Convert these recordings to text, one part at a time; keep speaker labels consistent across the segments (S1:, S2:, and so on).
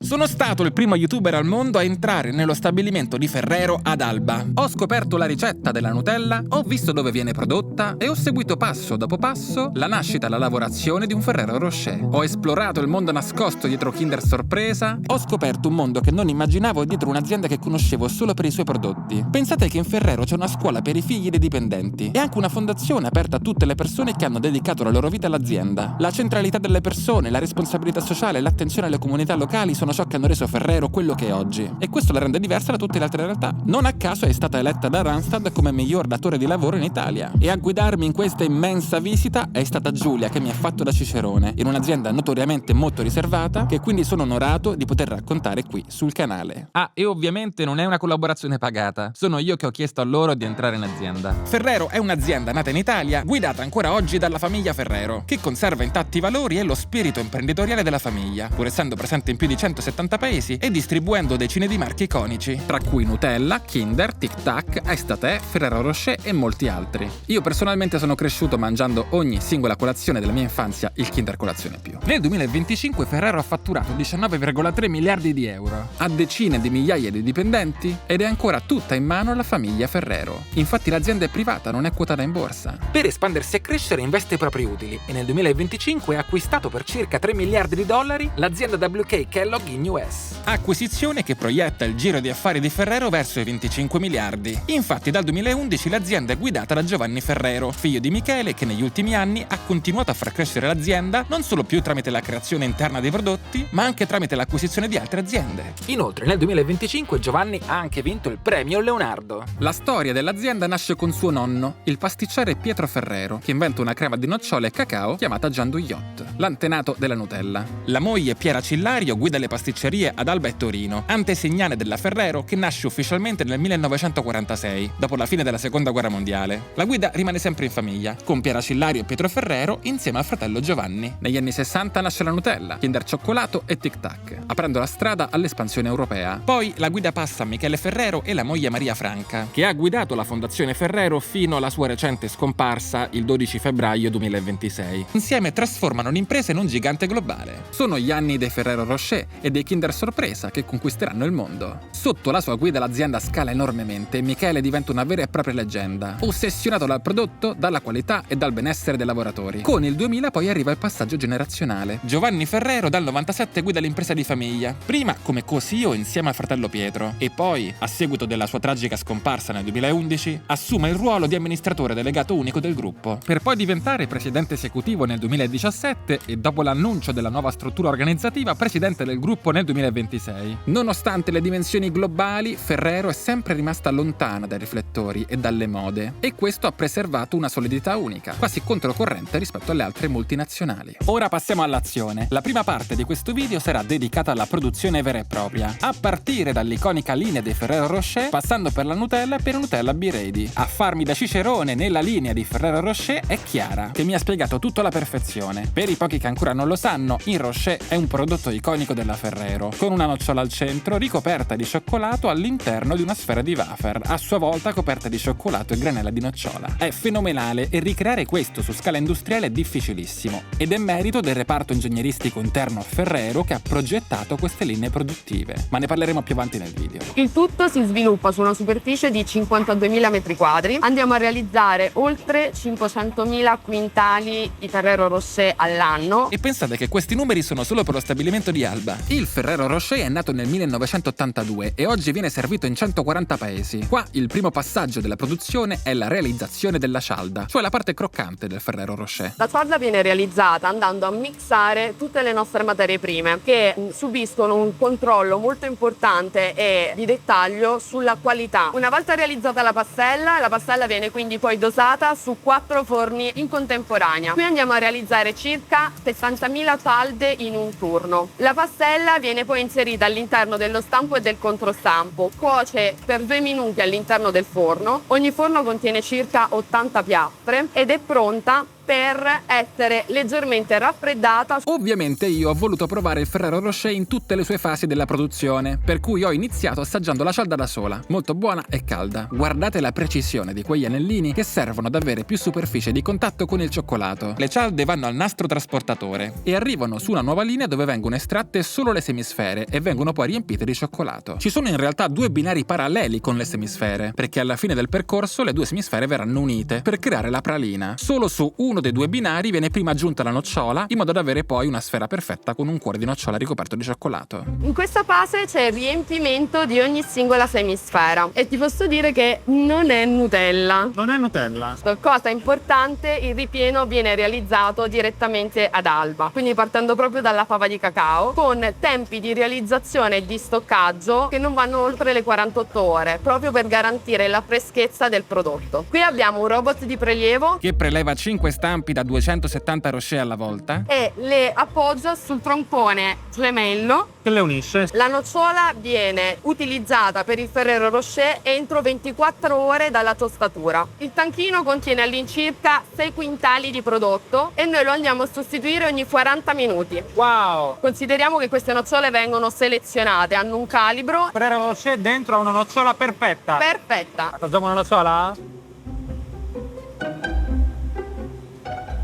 S1: Sono stato il primo youtuber al mondo a entrare nello stabilimento di Ferrero ad Alba. Ho scoperto la ricetta della Nutella, ho visto dove viene prodotta e ho seguito passo dopo passo la nascita e la lavorazione di un Ferrero Rocher. Ho esplorato il mondo nascosto dietro Kinder Sorpresa, ho scoperto un mondo che non immaginavo dietro un'azienda che conoscevo solo per i suoi prodotti. Pensate che in Ferrero c'è una scuola per i figli dei dipendenti e anche una fondazione aperta a tutte le persone che hanno dedicato la loro vita all'azienda. La centralità delle persone, la responsabilità sociale e l'attenzione alle comunità locali sono ciò che hanno reso Ferrero quello che è oggi. E questo la rende diversa da tutte le altre realtà. Non a caso è stata eletta da Randstad come miglior datore di lavoro in Italia. E a guidarmi in questa immensa visita è stata Giulia, che mi ha fatto da cicerone in un'azienda notoriamente molto riservata, che quindi sono onorato di poter raccontare qui sul canale. Ah, e ovviamente non è una collaborazione pagata. Sono io che ho chiesto a loro di entrare in azienda. Ferrero è un'azienda nata in Italia, guidata ancora oggi dalla famiglia Ferrero, che conserva intatti i valori e lo spirito imprenditoriale della famiglia, pur essendo presente in più di 170 paesi e distribuendo decine di marchi iconici, tra cui Nutella, Kinder, Tic Tac, Estate, Ferrero Rocher e molti altri. Io personalmente sono cresciuto mangiando ogni singola colazione della mia infanzia, il Kinder Colazione Più. Nel 2025 Ferrero ha fatturato 19,3 miliardi di euro, ha decine di migliaia di dipendenti ed è ancora tutta in mano alla famiglia Ferrero. Infatti l'azienda è privata, non è quotata in borsa. Per espandersi e crescere investe i propri utili e nel 2025 ha acquistato per circa 3 miliardi di dollari l'azienda WK Kellogg in US. Acquisizione che proietta il giro di affari di Ferrero verso i 25 miliardi. Infatti dal 2011 l'azienda è guidata da Giovanni Ferrero, figlio di Michele, che negli ultimi anni ha continuato a far crescere l'azienda non solo più tramite la creazione interna dei prodotti, ma anche tramite l'acquisizione di altre aziende. Inoltre nel 2025 Giovanni ha anche vinto il premio Leonardo. La storia dell'azienda nasce con suo nonno, il pasticcere Pietro Ferrero, che inventa una crema di nocciole e cacao chiamata Gianduiot, l'antenato della Nutella. La moglie Piera Cillario guida le pasticcerie ad Alba e Torino, antesignane della Ferrero, che nasce ufficialmente nel 1946, dopo la fine della Seconda Guerra Mondiale. La guida rimane sempre in famiglia, con Piera Cillario e Pietro Ferrero insieme al fratello Giovanni. Negli anni 60 nasce la Nutella, Kinder Cioccolato e Tic Tac, aprendo la strada all'espansione europea. Poi la guida passa a Michele Ferrero e la moglie Maria Franca, che ha guidato la Fondazione Ferrero fino alla sua recente scomparsa il 12 febbraio 2026. Insieme trasformano l'impresa in un gigante globale. Sono gli anni dei Ferrero Rocher e dei Kinder Sorpresa che conquisteranno il mondo. Sotto la sua guida l'azienda scala enormemente e Michele diventa una vera e propria leggenda, ossessionato dal prodotto, dalla qualità e dal benessere dei lavoratori. Con il 2000 poi arriva il passaggio generazionale. Giovanni Ferrero dal 97 guida l'impresa di famiglia, prima come co-CEO insieme al fratello Pietro e poi, a seguito della sua tragica scomparsa nel 2011, assume il ruolo di amministratore delegato unico del gruppo, per poi diventare presidente esecutivo nel 2017 e dopo l'annuncio della nuova struttura organizzativa presidente del gruppo nel 2026. Nonostante le dimensioni globali, Ferrero è sempre rimasta lontana dai riflettori e dalle mode e questo ha preservato una solidità unica, quasi controcorrente rispetto alle altre multinazionali. Ora passiamo all'azione. La prima parte di questo video sarà dedicata alla produzione vera e propria, a partire dall'iconica linea dei Ferrero Rocher, passando per la Nutella e per Nutella Be Ready. A farmi da cicerone nella linea di Ferrero Rocher è Chiara, che mi ha spiegato tutto alla perfezione. Per i pochi che ancora non lo sanno, il Rocher è un prodotto iconico della Ferrero, con una nocciola al centro ricoperta di cioccolato all'interno di una sfera di wafer, a sua volta coperta di cioccolato e granella di nocciola. È fenomenale e ricreare questo su scala industriale è difficilissimo, ed è merito del reparto ingegneristico interno a Ferrero che ha progettato queste linee produttive, ma ne parleremo più avanti nel video.
S2: Il tutto si sviluppa su una superficie di 52.000 metri quadri. Andiamo a realizzare oltre 500.000 quintali di Ferrero Rocher all'anno.
S1: E pensate che questi numeri sono solo per lo stabilimento di Alba. Il Ferrero Rocher è nato nel 1982 e oggi viene servito in 140 paesi. Qua il primo passaggio della produzione è la realizzazione della cialda, cioè la parte croccante del Ferrero Rocher.
S2: La cialda viene realizzata andando a mixare tutte le nostre materie prime che subiscono un controllo molto importante e di dettaglio sulla qualità. Una volta realizzata la pastella viene quindi poi dosata su 4 forni in contemporanea. Qui andiamo a realizzare circa 60.000 cialde in un turno. La pastella viene poi inserita all'interno dello stampo e del controstampo. Cuoce per 2 minuti all'interno del forno. Ogni forno contiene circa 80 piastre ed è pronta per essere leggermente raffreddata.
S1: Ovviamente io ho voluto provare il Ferrero Rocher in tutte le sue fasi della produzione, per cui ho iniziato assaggiando la cialda da sola, molto buona e calda. Guardate la precisione di quegli anellini che servono ad avere più superficie di contatto con il cioccolato. Le cialde vanno al nastro trasportatore e arrivano su una nuova linea dove vengono estratte solo le semisfere e vengono poi riempite di cioccolato. Ci sono in realtà due binari paralleli con le semisfere, perché alla fine del percorso le due semisfere verranno unite per creare la pralina. Solo su uno dei due binari viene prima aggiunta la nocciola, in modo da avere poi una sfera perfetta con un cuore di nocciola ricoperto di cioccolato.
S2: In questa fase c'è il riempimento di ogni singola semisfera e ti posso dire che non è Nutella.
S3: Non è Nutella.
S2: Cosa importante, il ripieno viene realizzato direttamente ad Alba, quindi partendo proprio dalla fava di cacao, con tempi di realizzazione e di stoccaggio che non vanno oltre le 48 ore, proprio per garantire la freschezza del prodotto. Qui abbiamo un robot di prelievo
S1: Che preleva 5 stampi da 270 Rocher alla volta.
S2: e le appoggia sul troncone gemello.
S3: Che le unisce.
S2: La nocciola viene utilizzata per il Ferrero Rocher entro 24 ore dalla tostatura. Il tanchino contiene all'incirca 6 quintali di prodotto e noi lo andiamo a sostituire ogni 40 minuti.
S3: Wow!
S2: Consideriamo che queste nocciole vengono selezionate, hanno un calibro
S3: Ferrero Rocher dentro ha una nocciola perfetta.
S2: perfetta.
S3: Assaggiamo una nocciola?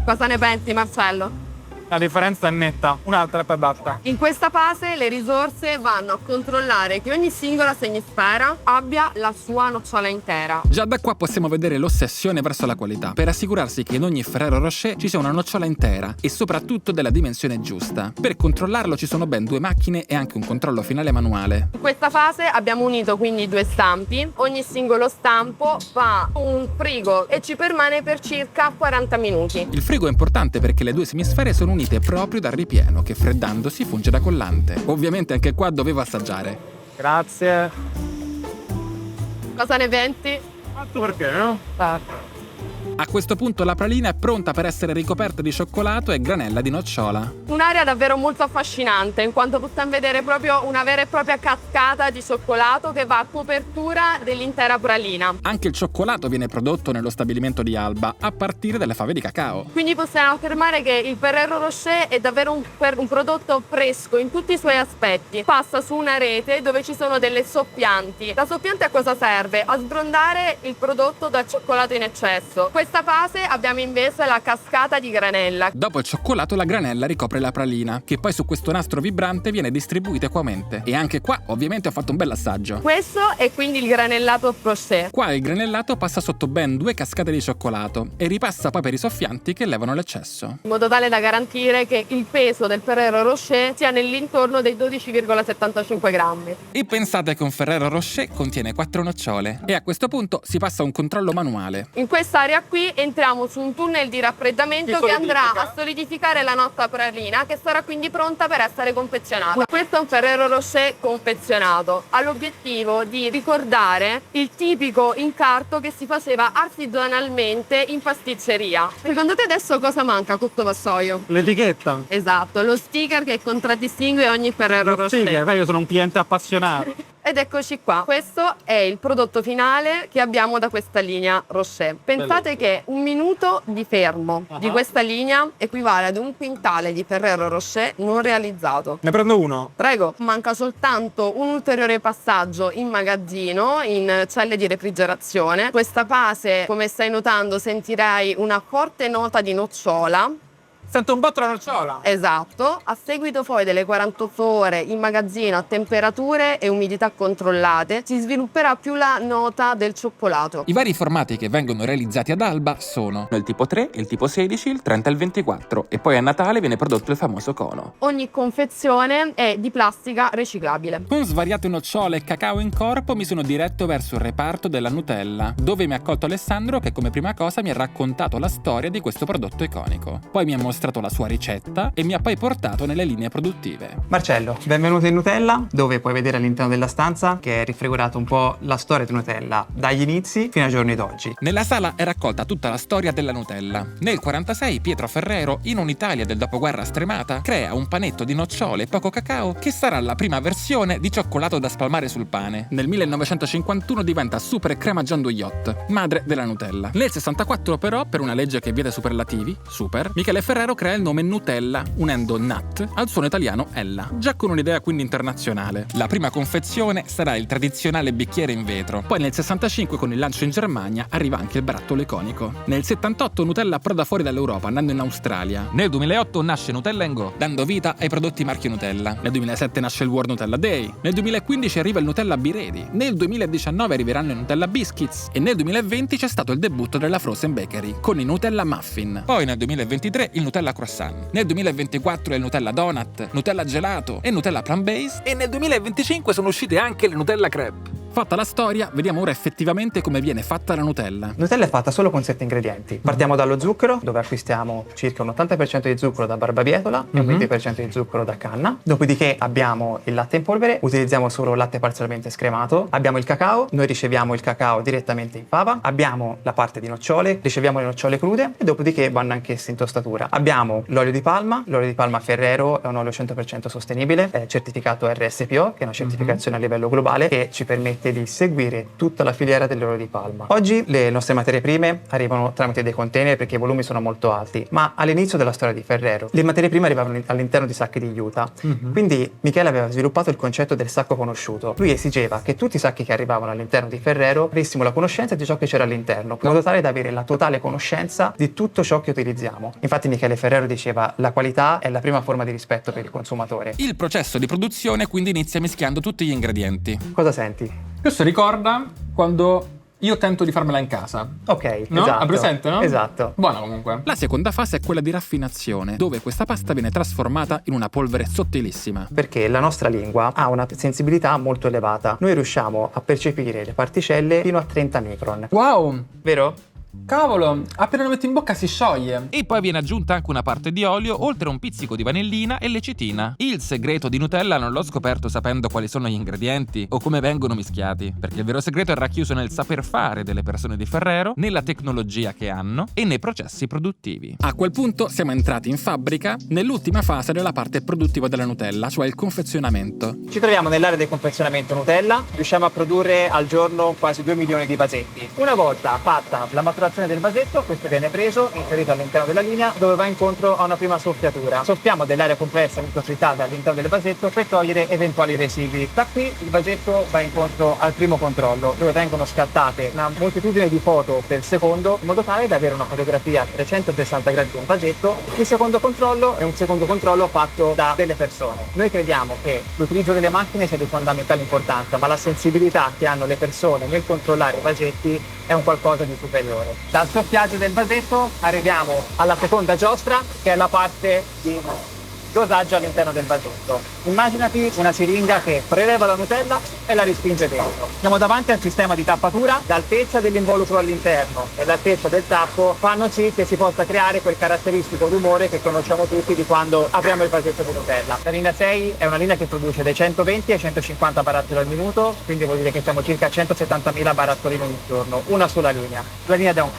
S2: Cosa ne pensi, Marcello?
S3: La differenza è netta. Un'altra e poi basta.
S2: In questa fase le risorse vanno a controllare che ogni singola semisfera abbia la sua nocciola intera.
S1: Già da qua possiamo vedere l'ossessione verso la qualità, per assicurarsi che in ogni Ferrero Rocher ci sia una nocciola intera e soprattutto della dimensione giusta. Per controllarlo ci sono ben 2 macchine e anche un controllo finale manuale.
S2: In questa fase abbiamo unito quindi 2 stampi, ogni singolo stampo va in un frigo e ci permane per circa 40 minuti.
S1: Il frigo è importante perché le 2 semisfere sono unite proprio dal ripieno che freddandosi funge da collante. Ovviamente anche qua dovevo assaggiare.
S3: Grazie.
S2: Cosa ne pensi?
S3: Fatto perché, no?
S1: A questo punto la pralina è pronta per essere ricoperta di cioccolato e granella di nocciola.
S2: Un'area davvero molto affascinante in quanto possiamo vedere proprio una vera e propria cascata di cioccolato che va a copertura dell'intera pralina.
S1: Anche il cioccolato viene prodotto nello stabilimento di Alba a partire dalle fave di cacao.
S2: Quindi possiamo affermare che il Ferrero Rocher è davvero un prodotto fresco in tutti i suoi aspetti. Passa su una rete dove ci sono delle soffianti. La soffiante a cosa serve? A sgrondare il prodotto dal cioccolato in eccesso. In questa fase abbiamo invece la cascata di granella.
S1: Dopo il cioccolato la granella ricopre la pralina, che poi su questo nastro vibrante viene distribuita equamente. E anche qua ovviamente ho fatto un bel assaggio.
S2: Questo è quindi il granellato Rocher.
S1: Qua il granellato passa sotto ben 2 cascate di cioccolato e ripassa poi per i soffianti che levano l'eccesso.
S2: In modo tale da garantire che il peso del Ferrero Rocher sia nell'intorno dei 12,75 grammi.
S1: E pensate che un Ferrero Rocher contiene 4 nocciole. E a questo punto si passa a un controllo manuale.
S2: In quest'area qui entriamo su un tunnel di raffreddamento che andrà a solidificare la nostra pralina, che sarà quindi pronta per essere confezionata. Questo è un Ferrero Rocher confezionato. Ha l'obiettivo di ricordare il tipico incarto che si faceva artigianalmente in pasticceria. Secondo te adesso cosa manca a questo vassoio?
S3: L'etichetta.
S2: Esatto, lo sticker che contraddistingue ogni Ferrero Rocher.
S3: Sì, io sono un cliente appassionato.
S2: Ed eccoci qua, questo è il prodotto finale che abbiamo da questa linea Rocher. Pensate che un minuto di fermo di questa linea equivale ad un quintale di Ferrero Rocher non realizzato.
S3: Ne prendo uno.
S2: Prego, manca soltanto un ulteriore passaggio in magazzino, in celle di refrigerazione. Questa fase, come stai notando, sentirai una forte nota di nocciola.
S3: Sento un botto la nocciola.
S2: Esatto, a seguito poi delle 48 ore in magazzino a temperature e umidità controllate si svilupperà più la nota del cioccolato.
S1: I vari formati che vengono realizzati ad Alba sono il tipo 3, il tipo 16, il 30 e il 24 e poi a Natale viene prodotto il famoso cono.
S2: Ogni confezione è di plastica riciclabile.
S1: Con svariate nocciole e cacao in corpo mi sono diretto verso il reparto della Nutella, dove mi ha accolto Alessandro che come prima cosa mi ha raccontato la storia di questo prodotto iconico. Poi mi ha mostrato mostrato la sua ricetta e mi ha poi portato nelle linee produttive.
S4: Marcello, benvenuto in Nutella, dove puoi vedere all'interno della stanza che è rifigurata un po' la storia di Nutella, dagli inizi fino ai giorni d'oggi.
S1: Nella sala è raccolta tutta la storia della Nutella. Nel 1946 Pietro Ferrero, in un'Italia del dopoguerra stremata, crea un panetto di nocciole e poco cacao che sarà la prima versione di cioccolato da spalmare sul pane. Nel 1951 diventa Super Crema Gianduiot, madre della Nutella. Nel 64 però, per una legge che vieta superlativi, super, Michele Ferrero crea il nome Nutella, unendo Nat al suono italiano Ella, già con un'idea quindi internazionale. La prima confezione sarà il tradizionale bicchiere in vetro. Poi nel 65, con il lancio in Germania, arriva anche il barattolo iconico. Nel 78 Nutella approda fuori dall'Europa, andando in Australia. Nel 2008 nasce Nutella & Go, dando vita ai prodotti marchio Nutella. Nel 2007 nasce il World Nutella Day. Nel 2015 arriva il Nutella Be Ready. Nel 2019 arriveranno i Nutella Biscuits. E nel 2020 c'è stato il debutto della Frozen Bakery, con i Nutella Muffin. Poi nel 2023 il Nutella Croissant. Nel 2024 il Nutella Donut, Nutella Gelato e Nutella Plant-Based. E nel 2025 sono uscite anche le Nutella Crepe. Fatta la storia, vediamo ora effettivamente come viene fatta la Nutella.
S4: Nutella è fatta solo con 7 ingredienti. Partiamo dallo zucchero, dove acquistiamo circa un 80% di zucchero da barbabietola e un 20% di zucchero da canna. Dopodiché abbiamo il latte in polvere, utilizziamo solo latte parzialmente scremato. Abbiamo il cacao, noi riceviamo il cacao direttamente in fava. Abbiamo la parte di nocciole, riceviamo le nocciole crude e dopodiché vanno anch'esse in tostatura. Abbiamo l'olio di palma Ferrero è un olio 100% sostenibile, è certificato RSPO, che è una certificazione a livello globale che ci permette di seguire tutta la filiera dell'olio di palma. Oggi le nostre materie prime arrivano tramite dei container perché i volumi sono molto alti, ma all'inizio della storia di Ferrero le materie prime arrivavano all'interno di sacchi di juta. Quindi Michele aveva sviluppato il concetto del sacco conosciuto. Lui esigeva che tutti i sacchi che arrivavano all'interno di Ferrero avessimo la conoscenza di ciò che c'era all'interno, in modo tale da avere la totale conoscenza di tutto ciò che utilizziamo. Infatti Michele Ferrero diceva: la qualità è la prima forma di rispetto per il consumatore.
S1: Il processo di produzione quindi inizia mischiando tutti gli ingredienti.
S4: Cosa senti?
S3: Questo ricorda quando io tento di farmela in casa.
S4: Ok,
S3: No?
S4: esatto.
S3: Ha presente, no?
S4: Esatto.
S3: Buona comunque.
S1: La seconda fase è quella di raffinazione, dove questa pasta viene trasformata in una polvere sottilissima.
S4: Perché la nostra lingua ha una sensibilità molto elevata. Noi riusciamo a percepire le particelle fino a 30 micron.
S3: Wow!
S4: Vero?
S3: Cavolo, appena lo metti in bocca si scioglie.
S1: E poi viene aggiunta anche una parte di olio, oltre a un pizzico di vanillina e lecitina. Il segreto di Nutella non l'ho scoperto sapendo quali sono gli ingredienti o come vengono mischiati, perché il vero segreto è racchiuso nel saper fare delle persone di Ferrero, nella tecnologia che hanno e nei processi produttivi. A quel punto siamo entrati in fabbrica, nell'ultima fase della parte produttiva della Nutella, cioè il confezionamento.
S4: Ci troviamo nell'area del confezionamento Nutella. Riusciamo a produrre al giorno quasi 2 milioni di vasetti. Una volta fatta la maturazione del vasetto, questo viene preso e inserito all'interno della linea, dove va incontro a una prima soffiatura. Soffiamo dell'aria compressa microfrittata all'interno del vasetto per togliere eventuali residui. Da qui il vasetto va incontro al primo controllo, dove vengono scattate una moltitudine di foto per secondo, in modo tale da avere una fotografia a 360 gradi di un vasetto. Il secondo controllo è un secondo controllo fatto da delle persone. Noi crediamo che l'utilizzo delle macchine sia di fondamentale importanza, ma la sensibilità che hanno le persone nel controllare i vasetti è un qualcosa di superiore. Dal soffiaggio del vasetto arriviamo alla seconda giostra, che è la parte di dosaggio all'interno del vasetto. Immaginati una siringa che preleva la Nutella e la respinge dentro. Siamo davanti al sistema di tappatura. L'altezza dell'involucro all'interno e l'altezza del tappo fanno sì che si possa creare quel caratteristico rumore che conosciamo tutti di quando apriamo il vasetto di Nutella. La linea 6 è una linea che produce dai 120 ai 150 barattoli al minuto, quindi vuol dire che siamo circa a 170.000 barattoli ogni giorno, una sola linea. La linea da un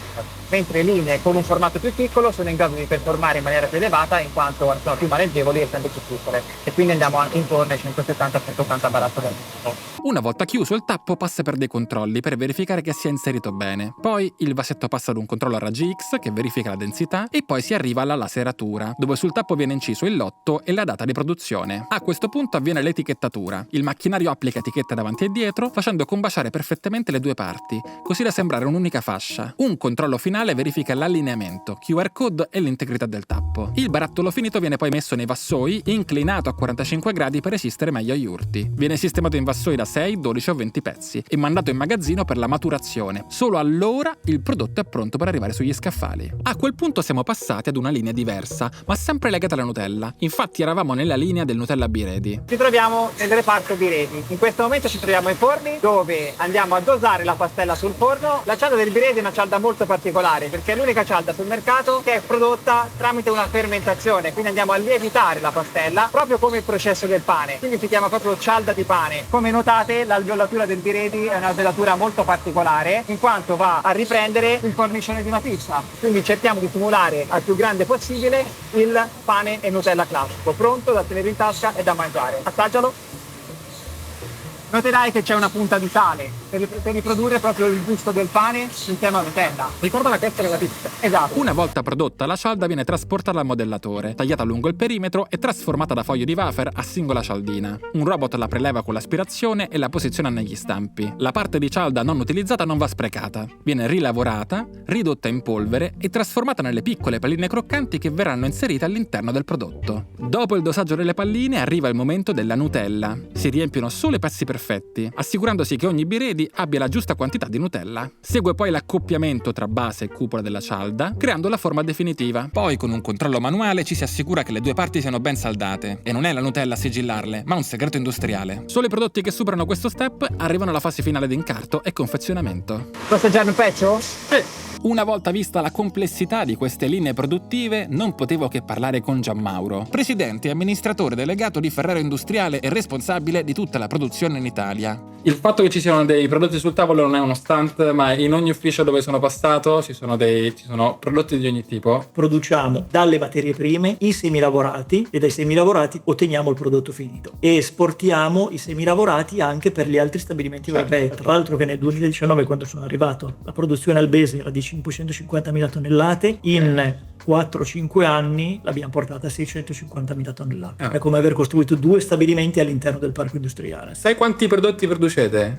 S4: mentre linee con un formato più piccolo sono in grado di performare in maniera più elevata in quanto sono più maneggevoli essendo più piccole, e quindi andiamo anche intorno ai 170-180 barattoli al minuto.
S1: Una volta chiuso il tappo passa per dei controlli per verificare che sia inserito bene. Poi il vasetto passa ad un controllo a raggi X che verifica la densità e poi si arriva alla laseratura, dove sul tappo viene inciso il lotto e la data di produzione. A questo punto avviene l'etichettatura. Il macchinario applica etichette davanti e dietro, facendo combaciare perfettamente le due parti, così da sembrare un'unica fascia. Un controllo finale verifica l'allineamento, QR code e l'integrità del tappo. Il barattolo finito viene poi messo nei vassoi, inclinato a 45 gradi per resistere meglio agli urti. Viene sistemato in vassoi da 6, 12 o 20 pezzi e mandato in magazzino per la maturazione. Solo allora il prodotto è pronto per arrivare sugli scaffali. A quel punto siamo passati ad una linea diversa, ma sempre legata alla Nutella. Infatti eravamo nella linea del Nutella Be Ready.
S4: Ci troviamo nel reparto Be Ready. In questo momento ci troviamo ai forni, dove andiamo a dosare la pastella sul forno. La cialda del Be Ready è una cialda molto particolare particolare perché è l'unica cialda sul mercato che è prodotta tramite una fermentazione, quindi andiamo a lievitare la pastella proprio come il processo del pane, quindi si chiama proprio cialda di pane. Come notate, l'alveolatura del bireti è un'alveolatura molto particolare in quanto va a riprendere il cornicione di una pizza, quindi cerchiamo di simulare al più grande possibile il pane e Nutella classico, pronto da tenere in tasca e da mangiare. Assaggialo. Noterai che c'è una punta di sale per riprodurre proprio il gusto del pane insieme a Nutella. Ricorda la testa della pizza. Esatto.
S1: Una volta prodotta, la cialda viene trasportata al modellatore, tagliata lungo il perimetro e trasformata da foglie di wafer a singola cialdina. Un robot la preleva con l'aspirazione e la posiziona negli stampi. La parte di cialda non utilizzata non va sprecata. Viene rilavorata, ridotta in polvere e trasformata nelle piccole palline croccanti che verranno inserite all'interno del prodotto. Dopo il dosaggio delle palline arriva il momento della Nutella. Si riempiono solo i pezzi perfetti, assicurandosi che ogni biredi abbia la giusta quantità di Nutella. Segue poi l'accoppiamento tra base e cupola della cialda, creando la forma definitiva. Poi, con un controllo manuale, ci si assicura che le due parti siano ben saldate. E non è la Nutella a sigillarle, ma un segreto industriale. Solo i prodotti che superano questo step arrivano alla fase finale di incarto e confezionamento.
S4: Vuoi assaggiare un pezzo?
S1: Una volta vista la complessità di queste linee produttive, non potevo che parlare con Gianmauro, presidente e amministratore delegato di Ferrero Industriale e responsabile di tutta la produzione in Italia.
S3: Il fatto che ci siano dei prodotti sul tavolo non è uno stunt, ma in ogni ufficio dove sono passato ci sono prodotti di ogni tipo.
S5: Produciamo dalle materie prime i semilavorati e dai semilavorati otteniamo il prodotto finito e esportiamo i semilavorati anche per gli altri stabilimenti europei. Tra l'altro che nel 2019, quando sono arrivato, la produzione albese era di 550.000 tonnellate, in 4-5 anni l'abbiamo portata a 650.000 tonnellate. È come aver costruito 2 stabilimenti all'interno del parco industriale.
S3: Sai quanti prodotti producete?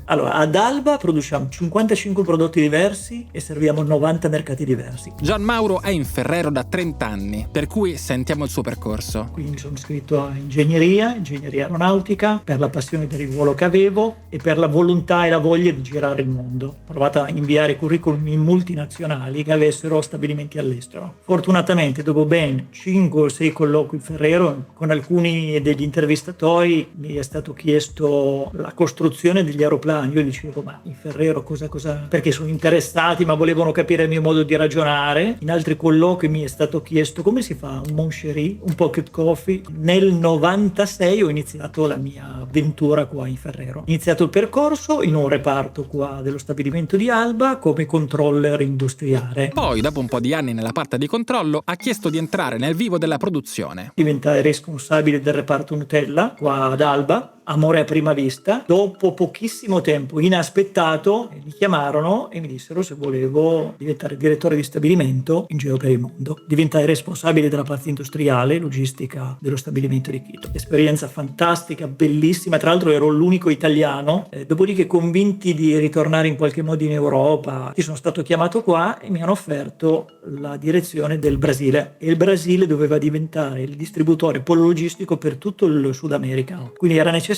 S5: Allora, ad Alba produciamo 55 prodotti diversi e serviamo 90 mercati diversi.
S1: Gianmauro è in Ferrero da 30 anni, per cui sentiamo il suo percorso.
S5: Quindi mi sono iscritto a ingegneria aeronautica, per la passione del ruolo che avevo e per la volontà e la voglia di girare il mondo. Ho provato a inviare curriculum in multinazionali che avessero stabilimenti all'estero. Fortunatamente, dopo ben 5 o 6 colloqui in Ferrero, con alcuni degli intervistatori mi è stato chiesto la costruzione degli aeroplani. Io dicevo, ma in Ferrero cosa? Perché sono interessati, ma volevano capire il mio modo di ragionare. In altri colloqui mi è stato chiesto come si fa un Moncherie, un pocket coffee. Nel 96 ho iniziato la mia avventura qua in Ferrero. Ho iniziato il percorso in un reparto qua dello stabilimento di Alba come controller industriale.
S1: Poi, dopo un po' di anni nella parte di controllo, ha chiesto di entrare nel vivo della produzione.
S5: Diventai responsabile del reparto Nutella qua ad Alba. Amore a prima vista. Dopo pochissimo tempo, inaspettato, mi chiamarono e mi dissero se volevo diventare direttore di stabilimento in giro per il mondo. Diventai responsabile della parte industriale, logistica dello stabilimento di Quito. Esperienza fantastica, bellissima. Tra l'altro ero l'unico italiano. Dopodiché, convinti di ritornare in qualche modo in Europa, sono stato chiamato qua e mi hanno offerto la direzione del Brasile. E il Brasile doveva diventare il distributore polo logistico per tutto il Sud America. Quindi era necessario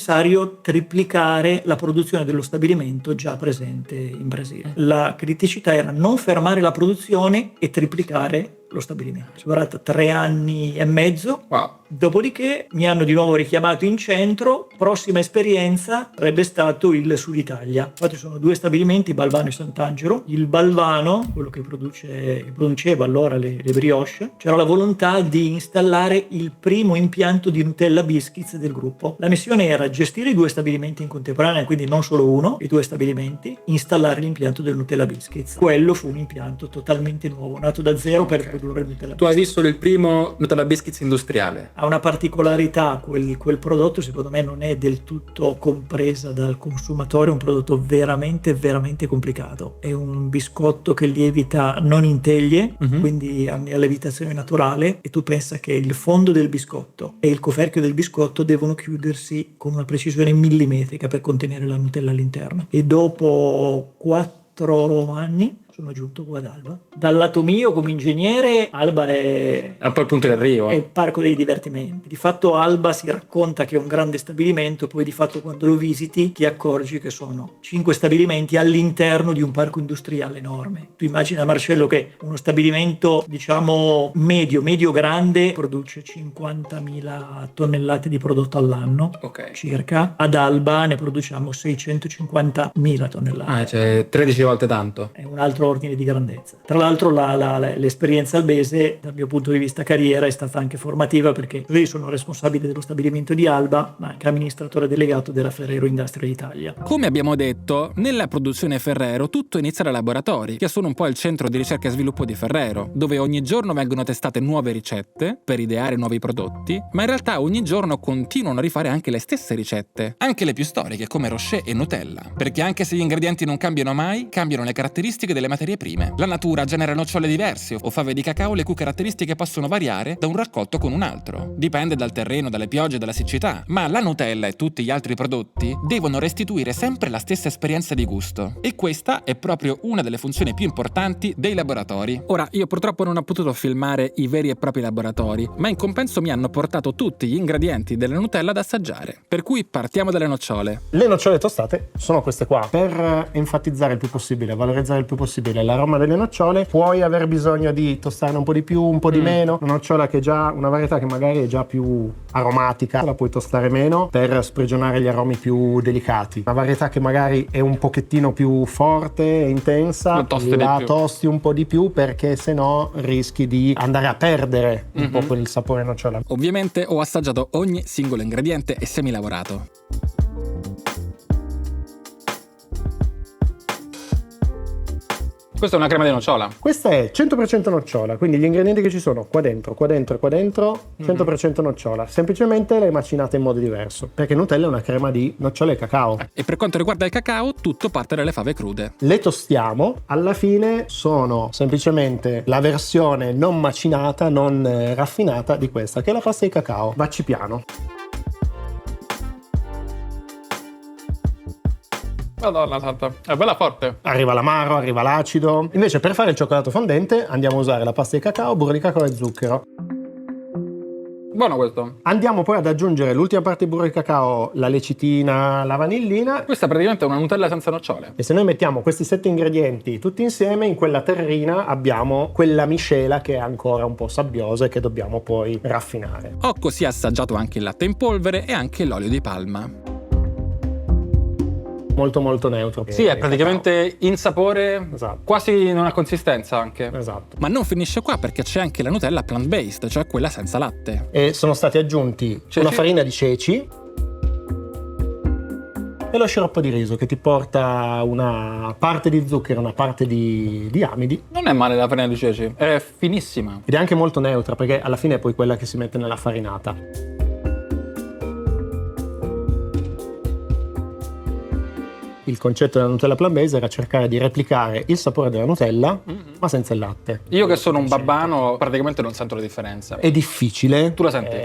S5: triplicare la produzione dello stabilimento già presente in Brasile. La criticità era non fermare la produzione e triplicare lo stabilimento. Ci è durato 3 anni e mezzo.
S3: Wow.
S5: Dopodiché mi hanno di nuovo richiamato in centro. Prossima esperienza sarebbe stato il Sud Italia. Infatti sono 2 stabilimenti, Balvano e Sant'Angelo. Il Balvano, quello che produceva allora le brioche, c'era la volontà di installare il primo impianto di Nutella Biscuits del gruppo. La missione era gestire i 2 stabilimenti in contemporanea, quindi non solo uno, i 2 stabilimenti, installare l'impianto del Nutella Biscuits. Quello fu un impianto totalmente nuovo, nato da zero per produrre Nutella.
S3: Tu hai visto il primo Nutella Biscuits industriale?
S5: Ha una particolarità, quel prodotto secondo me non è del tutto compresa dal consumatore, è un prodotto veramente veramente complicato. È un biscotto che lievita non in teglie, quindi ha una lievitazione naturale, e tu pensa che il fondo del biscotto e il coperchio del biscotto devono chiudersi con una precisione millimetrica per contenere la Nutella all'interno. E dopo 4 anni sono giunto qua ad Alba. Dal lato mio, come ingegnere, Alba è
S3: un po' il punto di arrivo.
S5: È il parco dei divertimenti. Di fatto Alba si racconta che è un grande stabilimento, poi di fatto quando lo visiti ti accorgi che sono 5 stabilimenti all'interno di un parco industriale enorme. Tu immagina, Marcello, che uno stabilimento, diciamo, medio grande produce 50.000 tonnellate di prodotto all'anno, circa. Ad Alba ne produciamo 650.000 tonnellate.
S3: Cioè 13 volte tanto.
S5: È un altro ordine di grandezza. Tra l'altro l'esperienza albese dal mio punto di vista carriera è stata anche formativa, perché io sono responsabile dello stabilimento di Alba, ma anche amministratore delegato della Ferrero Industrial Italia.
S1: Come abbiamo detto, nella produzione Ferrero tutto inizia dai laboratori, che sono un po' il centro di ricerca e sviluppo di Ferrero, dove ogni giorno vengono testate nuove ricette per ideare nuovi prodotti, ma in realtà ogni giorno continuano a rifare anche le stesse ricette, anche le più storiche come Rocher e Nutella, perché anche se gli ingredienti non cambiano mai, cambiano le caratteristiche delle materie prime. La natura genera nocciole diverse o fave di cacao le cui caratteristiche possono variare da un raccolto con un altro. Dipende dal terreno, dalle piogge e dalla siccità, ma la Nutella e tutti gli altri prodotti devono restituire sempre la stessa esperienza di gusto. E questa è proprio una delle funzioni più importanti dei laboratori. Ora, io purtroppo non ho potuto filmare i veri e propri laboratori, ma in compenso mi hanno portato tutti gli ingredienti della Nutella da assaggiare. Per cui partiamo dalle nocciole.
S6: Le nocciole tostate sono queste qua. Per enfatizzare il più possibile, valorizzare il più possibile l'aroma delle nocciole, puoi aver bisogno di tostarne un po' di più, un po' di meno. Una nocciola che è già una varietà che magari è già più aromatica, la puoi tostare meno per sprigionare gli aromi più delicati. Una varietà che magari è un pochettino più forte e intensa, la tosti un po' di più, perché sennò rischi di andare a perdere un po' quel sapore nocciola.
S1: Ovviamente ho assaggiato ogni singolo ingrediente e semilavorato.
S3: Questa è una crema di nocciola.
S6: Questa è 100% nocciola, quindi gli ingredienti che ci sono qua dentro, 100% nocciola. Semplicemente le macinate in modo diverso, perché Nutella è una crema di nocciole e cacao.
S1: E per quanto riguarda il cacao, tutto parte dalle fave crude.
S6: Le tostiamo, alla fine sono semplicemente la versione non macinata, non raffinata di questa, che è la pasta di cacao. Vacci piano.
S3: Madonna santa, è bella forte.
S6: Arriva l'amaro, arriva l'acido. Invece per fare il cioccolato fondente andiamo a usare la pasta di cacao, burro di cacao e zucchero.
S3: Buono questo.
S6: Andiamo poi ad aggiungere l'ultima parte di burro di cacao, la lecitina, la vanillina.
S3: Questa praticamente è una Nutella senza nocciole.
S6: E se noi mettiamo questi 7 ingredienti tutti insieme, in quella terrina abbiamo quella miscela che è ancora un po' sabbiosa e che dobbiamo poi raffinare.
S1: Ho così assaggiato anche il latte in polvere e anche l'olio di palma.
S6: Molto neutro.
S3: Sì, è praticamente in sapore,
S6: Esatto.
S3: quasi in una consistenza anche.
S6: Esatto.
S1: Ma non finisce qua, perché c'è anche la Nutella plant-based, cioè quella senza latte.
S6: E sono stati aggiunti
S3: Ceci?
S6: una farina di ceci e lo sciroppo di riso, che ti porta una parte di zucchero e una parte di amidi.
S3: Non è male la farina di ceci, è finissima.
S6: Ed è anche molto neutra, perché alla fine è poi quella che si mette nella farinata. Il concetto della Nutella plant-based era cercare di replicare il sapore della Nutella, ma senza il latte.
S3: Io che sono un babbano praticamente non sento la differenza.
S6: È difficile.
S3: Tu la senti?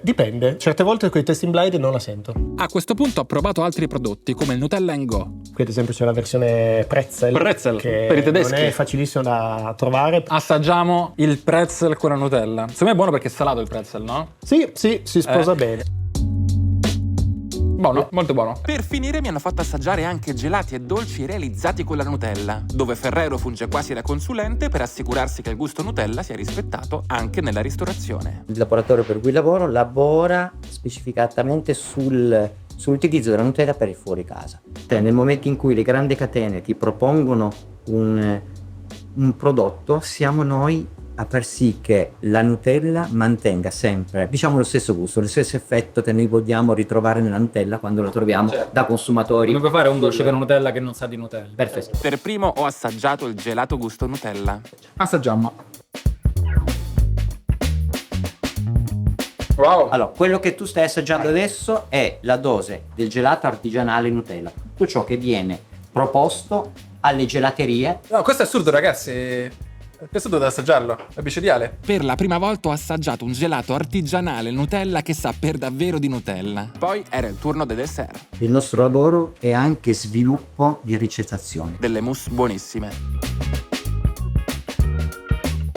S6: Dipende. Certe volte con i tasting blind non la sento.
S1: A questo punto ho provato altri prodotti, come il Nutella Go.
S6: Qui ad esempio c'è la versione pretzel,
S3: Pretzel, per i tedeschi.
S6: non è facilissimo da trovare.
S3: Assaggiamo il pretzel con la Nutella. Secondo me è buono perché è salato il pretzel, no?
S6: Sì, si sposa bene.
S3: Buono, molto buono.
S1: Per finire mi hanno fatto assaggiare anche gelati e dolci realizzati con la Nutella, dove Ferrero funge quasi da consulente per assicurarsi che il gusto Nutella sia rispettato anche nella ristorazione.
S7: Il laboratorio per cui lavora specificatamente sull'utilizzo della Nutella per il fuori casa. Nel momento in cui le grandi catene ti propongono un prodotto, siamo noi a far sì che la Nutella mantenga sempre, diciamo, lo stesso gusto, lo stesso effetto che noi vogliamo ritrovare nella Nutella quando la troviamo da consumatori.
S3: Come puoi fare un dolce con Nutella che non sa di Nutella?
S7: Perfetto.
S1: Per primo ho assaggiato il gelato gusto Nutella.
S3: Assaggiamo. Wow.
S7: Allora, quello che tu stai assaggiando adesso è la dose del gelato artigianale Nutella, tutto ciò che viene proposto alle gelaterie.
S3: No, questo è assurdo, ragazzi. Questo dovete assaggiarlo, è micidiale.
S1: Per la prima volta ho assaggiato un gelato artigianale Nutella che sa per davvero di Nutella. Poi era il turno dei dessert.
S7: Il nostro lavoro è anche sviluppo di ricettazione.
S1: Delle mousse buonissime.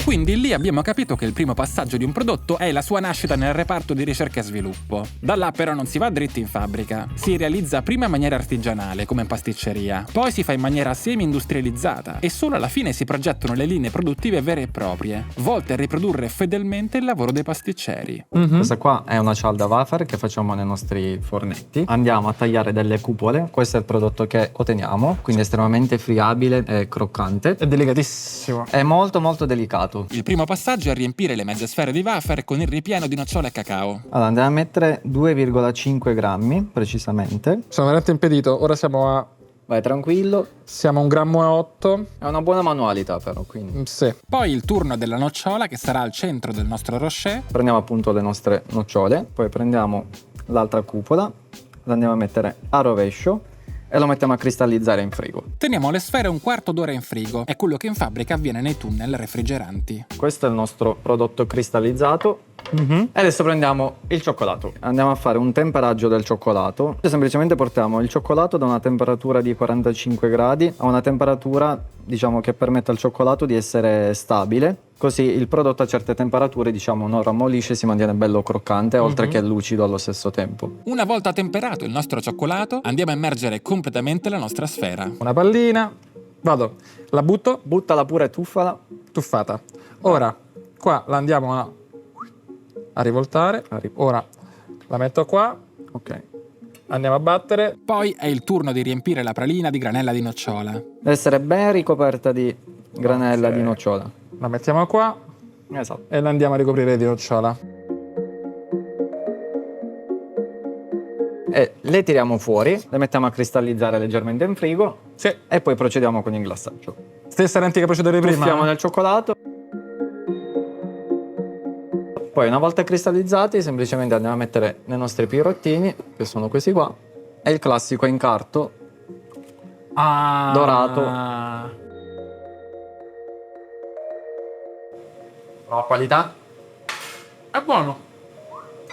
S1: Quindi lì abbiamo capito che il primo passaggio di un prodotto è la sua nascita nel reparto di ricerca e sviluppo. Da là però non si va dritti in fabbrica. Si realizza prima in maniera artigianale, come in pasticceria, poi si fa in maniera semi-industrializzata e solo alla fine si progettano le linee produttive vere e proprie, volte a riprodurre fedelmente il lavoro dei pasticceri.
S8: Questa qua è una cialda wafer che facciamo nei nostri fornetti. Andiamo a tagliare delle cupole. Questo è il prodotto che otteniamo, quindi estremamente friabile e croccante.
S3: È delicatissimo.
S8: È molto molto delicato.
S1: Il primo passaggio è riempire le mezze sfere di wafer con il ripieno di nocciole e cacao.
S8: Allora andiamo a mettere 2,5 grammi precisamente.
S3: Sono veramente impedito. Ora siamo a
S8: Vai tranquillo.
S3: 1,8 grammi.
S8: È una buona manualità però, quindi.
S3: Sì.
S1: Poi il turno della nocciola che sarà al centro del nostro rocher.
S8: Prendiamo appunto le nostre nocciole, poi prendiamo l'altra cupola, la andiamo a mettere a rovescio e lo mettiamo a cristallizzare in frigo.
S1: Teniamo le sfere un quarto d'ora in frigo. È quello che in fabbrica avviene nei tunnel refrigeranti.
S8: Questo è il nostro prodotto cristallizzato. E adesso prendiamo il cioccolato. Andiamo a fare un temperaggio del cioccolato. Semplicemente portiamo il cioccolato da una temperatura di 45 gradi a una temperatura, diciamo, che permette al cioccolato di essere stabile. Così il prodotto a certe temperature, diciamo, non rammolisce e si mantiene bello croccante, oltre che lucido allo stesso tempo.
S1: Una volta temperato il nostro cioccolato, andiamo a immergere completamente la nostra sfera.
S3: Una pallina. Vado. La butto.
S8: Buttala pure, tuffala.
S3: Tuffata. Ora, qua la andiamo a rivoltare. Ora la metto qua.
S8: Ok.
S3: Andiamo a battere.
S1: Poi è il turno di riempire la pralina di granella di nocciola.
S8: Deve essere ben ricoperta di granella di nocciola.
S3: La mettiamo qua
S8: Esatto.
S3: e la andiamo a ricoprire di nocciola.
S8: E le tiriamo fuori, le mettiamo a cristallizzare leggermente in frigo.
S3: Sì.
S8: E poi procediamo con il glassaggio.
S3: Stessa identica procedura di prima.
S8: Tuffiamo nel cioccolato. Poi una volta cristallizzati semplicemente andiamo a mettere nei nostri pirottini, che sono questi qua. E il classico incarto dorato.
S3: La qualità è buono.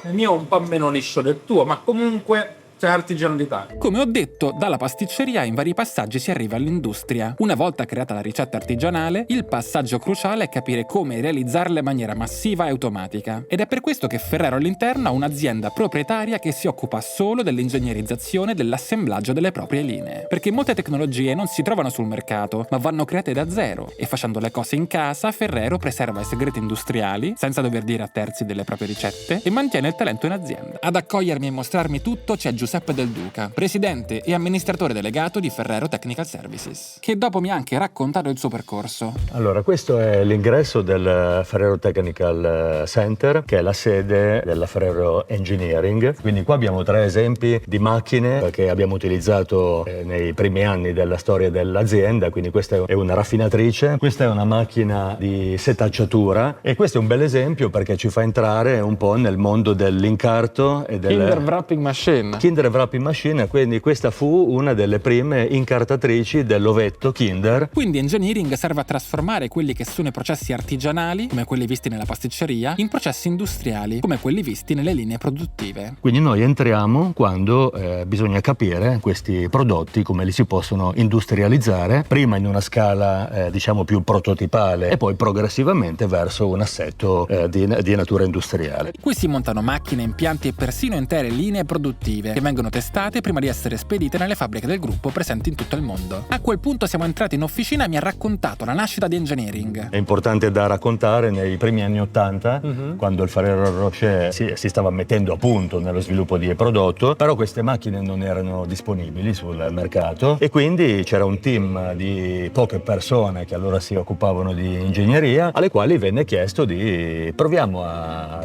S3: Il mio è un po' meno liscio del tuo, ma comunque c'è artigianalità.
S1: Come ho detto, dalla pasticceria in vari passaggi si arriva all'industria. Una volta creata la ricetta artigianale, il passaggio cruciale è capire come realizzarla in maniera massiva e automatica. Ed è per questo che Ferrero all'interno ha un'azienda proprietaria che si occupa solo dell'ingegnerizzazione e dell'assemblaggio delle proprie linee. Perché molte tecnologie non si trovano sul mercato, ma vanno create da zero. E facendo le cose in casa, Ferrero preserva i segreti industriali, senza dover dire a terzi delle proprie ricette, e mantiene il talento in azienda. Ad accogliermi e mostrarmi tutto c'è Giuseppe Del Duca, presidente e amministratore delegato di Ferrero Technical Services, che dopo mi ha anche raccontato il suo percorso.
S9: Allora, questo è l'ingresso del Ferrero Technical Center, che è la sede della Ferrero Engineering. Quindi qua abbiamo 3 esempi di macchine che abbiamo utilizzato nei primi anni della storia dell'azienda. Quindi questa è una raffinatrice, questa è una macchina di setacciatura e questo è un bel esempio perché ci fa entrare un po' nel mondo dell'incarto e del
S3: Kinder Wrapping Machine.
S9: Kinder Wrapping Machine, quindi questa fu una delle prime incartatrici dell'ovetto Kinder.
S1: Quindi engineering serve a trasformare quelli che sono i processi artigianali, come quelli visti nella pasticceria, in processi industriali, come quelli visti nelle linee produttive.
S9: Quindi noi entriamo quando bisogna capire questi prodotti, come li si possono industrializzare, prima in una scala diciamo più prototipale e poi progressivamente verso un assetto di natura industriale.
S1: Qui si montano macchine, impianti e persino intere linee produttive che vengono testate prima di essere spedite nelle fabbriche del gruppo presenti in tutto il mondo. A quel punto siamo entrati in officina e mi ha raccontato la nascita di engineering.
S9: È importante da raccontare nei primi anni 80, quando il Ferrero Rocher si stava mettendo a punto nello sviluppo di prodotto, però queste macchine non erano disponibili sul mercato e quindi c'era un team di poche persone che allora si occupavano di ingegneria, alle quali venne chiesto di proviamo a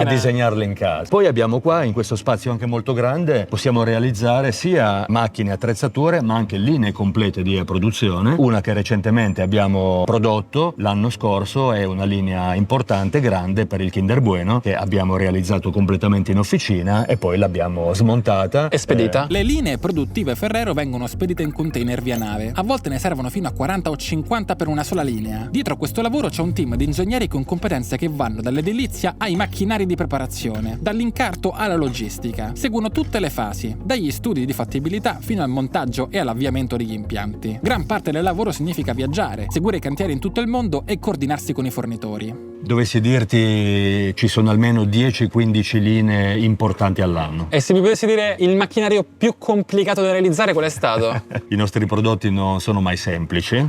S9: disegnarle in casa. Poi abbiamo qua in questo spazio anche molto grande, possiamo realizzare sia macchine, attrezzature, ma anche linee complete di produzione. Una che recentemente abbiamo prodotto l'anno scorso è una linea importante, grande per il Kinder Bueno, che abbiamo realizzato completamente in officina e poi l'abbiamo smontata
S3: e spedita.
S1: Le linee produttive Ferrero vengono spedite in container via nave. A volte ne servono fino a 40 o 50 per una sola linea. Dietro a questo lavoro c'è un team di ingegneri con competenze che vanno dall'edilizia ai macchinari di preparazione, dall'incarto alla logistica. Seguono tutte tutte le fasi, dagli studi di fattibilità fino al montaggio e all'avviamento degli impianti. Gran parte del lavoro significa viaggiare, seguire i cantieri in tutto il mondo e coordinarsi con i fornitori.
S9: Dovessi dirti, ci sono almeno 10-15 linee importanti all'anno.
S3: E se mi potessi dire il macchinario più complicato da realizzare, qual è stato?
S9: I nostri prodotti non sono mai semplici,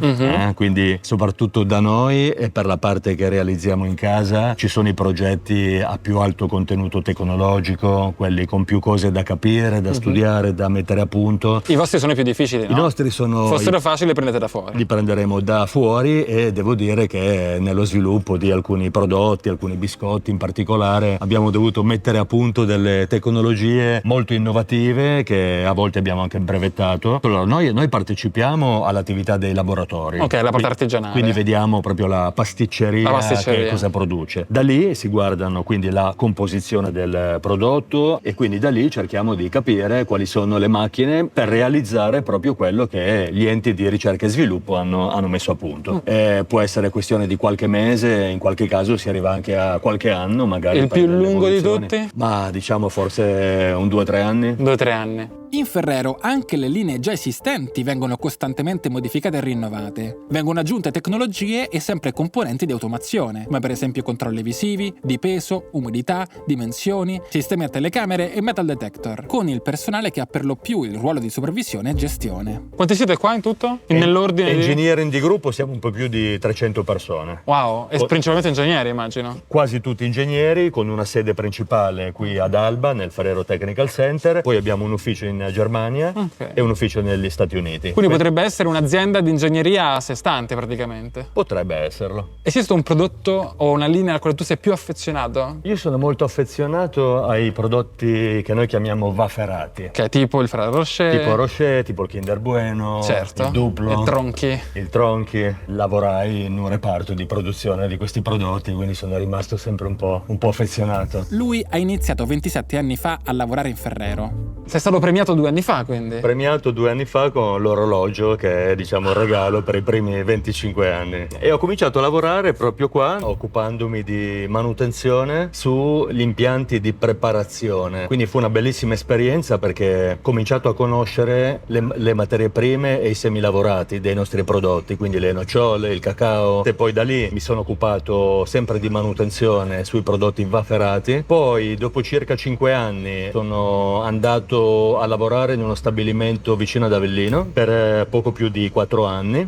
S9: quindi soprattutto da noi e per la parte che realizziamo in casa ci sono i progetti a più alto contenuto tecnologico, quelli con più cose da capire, da studiare, da mettere a punto.
S3: I vostri sono i più difficili, no?
S9: I nostri sono...
S3: Fossero facili, li prendete da fuori.
S9: Li prenderemo da fuori e devo dire che nello sviluppo di alcuni prodotti, alcuni biscotti in particolare, abbiamo dovuto mettere a punto delle tecnologie molto innovative che a volte abbiamo anche brevettato. Allora, noi partecipiamo all'attività dei laboratori.
S3: Ok, la parte artigianale.
S9: Quindi vediamo proprio la pasticceria, che cosa produce. Da lì si guardano quindi la composizione del prodotto e quindi da lì cerchiamo di capire quali sono le macchine per realizzare proprio quello che gli enti di ricerca e sviluppo hanno messo a punto. Può essere questione di qualche mese, in qualche caso si arriva anche a qualche anno magari.
S3: Il più lungo di tutti?
S9: Ma diciamo forse un 2-3 anni.
S3: 2-3 anni.
S1: In Ferrero anche le linee già esistenti vengono costantemente modificate e rinnovate. Vengono aggiunte tecnologie e sempre componenti di automazione, come per esempio controlli visivi, di peso, umidità, dimensioni, sistemi a telecamere e metal detector, con il personale che ha per lo più il ruolo di supervisione e gestione.
S3: Quanti siete qua in tutto? Nell'ordine
S9: Engineering di gruppo siamo un po' più di 300 persone.
S3: Wow, e principalmente ingegneri immagino.
S9: Quasi tutti ingegneri, con una sede principale qui ad Alba, nel Ferrero Technical Center. Poi abbiamo un ufficio in Germania e un ufficio negli Stati Uniti.
S3: Quindi potrebbe essere un'azienda di ingegneria a sé stante praticamente.
S9: Potrebbe esserlo.
S3: Esiste un prodotto o una linea alla quale tu sei più affezionato?
S9: Io sono molto affezionato ai prodotti che noi chiamiamo wafferati.
S3: Che è tipo il Ferrero Rocher.
S9: Tipo Rocher, tipo il Kinder Bueno,
S3: certo.
S9: il Duplo,
S3: il
S9: Tronchi. Lavorai in un reparto di produzione di questi prodotti, quindi sono rimasto sempre un po' affezionato.
S1: Lui ha iniziato 27 anni fa a lavorare in Ferrero.
S3: Sei stato premiato 2 anni fa, quindi?
S9: Premiato 2 anni fa con l'orologio, che è diciamo un regalo per i primi 25 anni. E ho cominciato a lavorare proprio qua, occupandomi di manutenzione sugli impianti di preparazione. Quindi fu una bellissima esperienza perché ho cominciato a conoscere le materie prime e i semilavorati dei nostri prodotti, quindi le nocciole, il cacao. E poi da lì mi sono occupato sempre di manutenzione sui prodotti wafferati. Poi dopo circa 5 anni sono andato a lavorare in uno stabilimento vicino ad Avellino per poco più di 4 anni.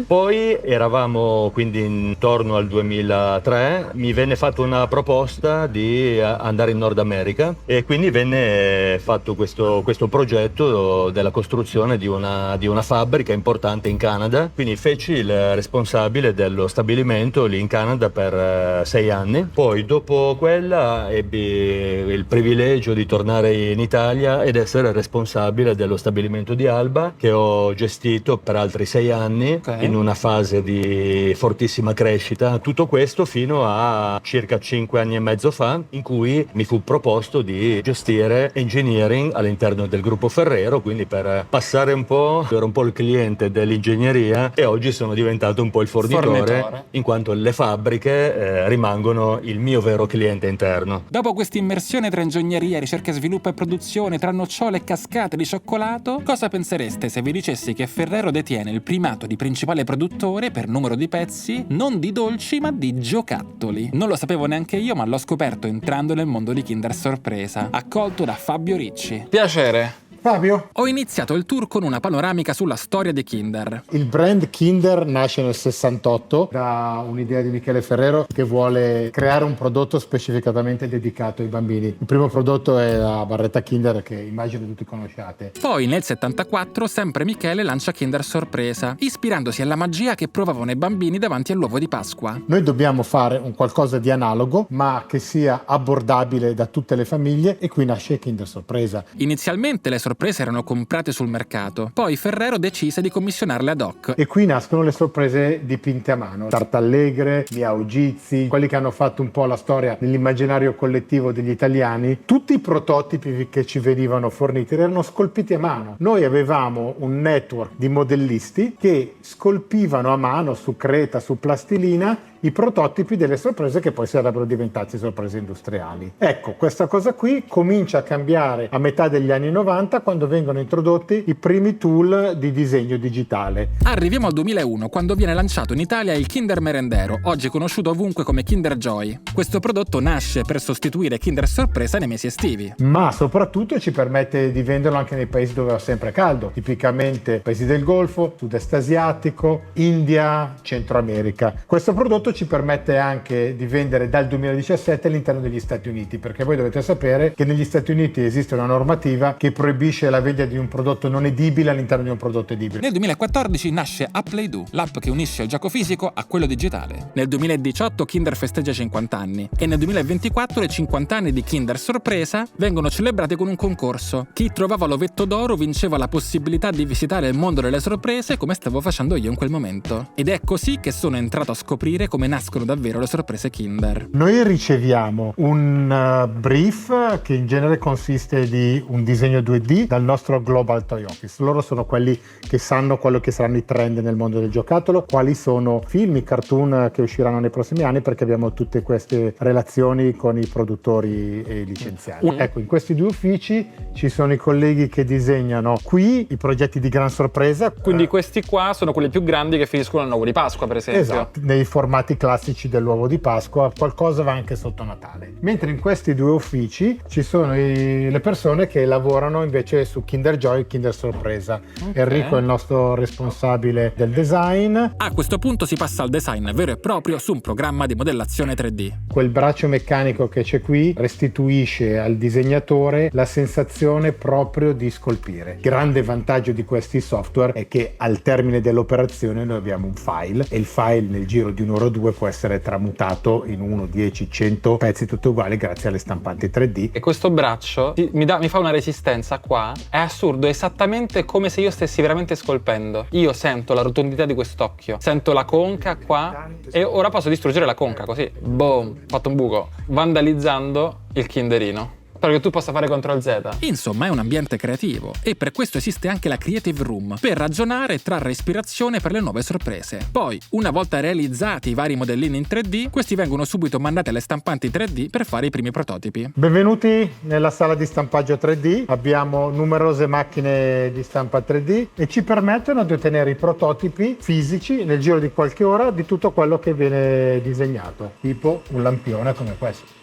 S9: Poi eravamo quindi intorno al 2003, mi venne fatta una proposta di andare in Nord America e quindi venne fatto questo progetto della costruzione di una fabbrica importante in Canada. Quindi feci il responsabile dello stabilimento lì in Canada per 6 anni. Poi dopo quella ebbi il privilegio di tornare in Italia ed essere responsabile dello stabilimento di Alba, che ho gestito per altri 6 anni in una fase di fortissima crescita. Tutto questo fino a circa 5 anni e mezzo fa, in cui mi fu proposto di gestire engineering all'interno del gruppo Ferrero, quindi per passare un po', ero un po' il cliente dell'ingegneria e oggi sono diventato un po' il fornitore. In quanto le fabbriche rimangono il mio vero cliente interno.
S1: Dopo questa immersione tra ingegneria, ricerca e sviluppo e produzione, tra nocciole e cascate di cioccolato, cosa pensereste se vi dicessi che Ferrero detiene il primato di principale produttore per numero di pezzi, non di dolci ma di giocattoli? Non lo sapevo neanche io, ma l'ho scoperto entrando nel mondo di Kinder Sorpresa, accolto da Fabio Ricci.
S3: Piacere.
S10: Fabio?
S1: Ho iniziato il tour con una panoramica sulla storia di Kinder.
S10: Il brand Kinder nasce nel 68 da un'idea di Michele Ferrero che vuole creare un prodotto specificatamente dedicato ai bambini. Il primo prodotto è la barretta Kinder, che immagino tutti conosciate.
S1: Poi nel 74 sempre Michele lancia Kinder Sorpresa, ispirandosi alla magia che provavano i bambini davanti all'uovo di Pasqua.
S10: Noi dobbiamo fare un qualcosa di analogo ma che sia abbordabile da tutte le famiglie, e qui nasce Kinder Sorpresa.
S1: Inizialmente le sorprese erano comprate sul mercato, poi Ferrero decise di commissionarle ad hoc.
S10: E qui nascono le sorprese dipinte a mano. Tartallegre, Miao Gizzi, quelli che hanno fatto un po' la storia nell'immaginario collettivo degli italiani. Tutti i prototipi che ci venivano forniti erano scolpiti a mano. Noi avevamo un network di modellisti che scolpivano a mano su creta, su plastilina, i prototipi delle sorprese che poi sarebbero diventate sorprese industriali. Ecco, questa cosa qui comincia a cambiare a metà degli anni 90 quando vengono introdotti i primi tool di disegno digitale.
S1: Arriviamo al 2001, quando viene lanciato in Italia il Kinder Merendero, oggi conosciuto ovunque come Kinder Joy. Questo prodotto nasce per sostituire Kinder Sorpresa nei mesi estivi.
S10: Ma soprattutto ci permette di venderlo anche nei paesi dove è sempre caldo, tipicamente paesi del Golfo, sud-est asiatico, India, Centro America. Questo prodotto ci permette anche di vendere dal 2017 all'interno degli Stati Uniti, perché voi dovete sapere che negli Stati Uniti esiste una normativa che proibisce la vendita di un prodotto non edibile all'interno di un prodotto edibile.
S1: Nel 2014 nasce AppLayDo, l'app che unisce il gioco fisico a quello digitale. Nel 2018 Kinder festeggia 50 anni e nel 2024 i 50 anni di Kinder Sorpresa vengono celebrati con un concorso. Chi trovava l'ovetto d'oro vinceva la possibilità di visitare il mondo delle sorprese come stavo facendo io in quel momento. Ed è così che sono entrato a scoprire come nascono davvero le sorprese Kinder.
S10: Noi riceviamo un brief che in genere consiste di un disegno 2D dal nostro Global Toy Office. Loro sono quelli che sanno quello che saranno i trend nel mondo del giocattolo, quali sono film, i cartoon che usciranno nei prossimi anni, perché abbiamo tutte queste relazioni con i produttori e i licenziati. Ecco, in questi due uffici ci sono i colleghi che disegnano qui i progetti di gran sorpresa.
S3: Quindi questi qua sono quelli più grandi che finiscono all'uovo di Pasqua, per esempio.
S10: Esatto, nei formati classici dell'uovo di Pasqua, qualcosa va anche sotto Natale. Mentre in questi due uffici ci sono le persone che lavorano invece su Kinder Joy e Kinder Sorpresa. Okay. Enrico è il nostro responsabile del design.
S1: A questo punto si passa al design vero e proprio su un programma di modellazione 3D.
S10: Quel braccio meccanico che c'è qui restituisce al disegnatore la sensazione proprio di scolpire. Il grande vantaggio di questi software è che al termine dell'operazione noi abbiamo un file e il file nel giro di un'ora o due può essere tramutato in 1, 10, 100 pezzi tutti uguali grazie alle stampanti 3D.
S3: E questo braccio mi fa una resistenza qua, è assurdo, è esattamente come se io stessi veramente scolpendo. Io sento la rotondità di quest'occhio, sento la conca qua e ora posso distruggere la conca così, boom, fatto un buco, vandalizzando il kinderino. Spero che tu possa fare Ctrl Z.
S1: Insomma, è un ambiente creativo e per questo esiste anche la Creative Room, per ragionare e trarre ispirazione per le nuove sorprese. Poi, una volta realizzati i vari modellini in 3D, questi vengono subito mandati alle stampanti 3D per fare i primi prototipi.
S10: Benvenuti nella sala di stampaggio 3D. Abbiamo numerose macchine di stampa 3D e ci permettono di ottenere i prototipi fisici nel giro di qualche ora di tutto quello che viene disegnato, tipo un lampione come questo.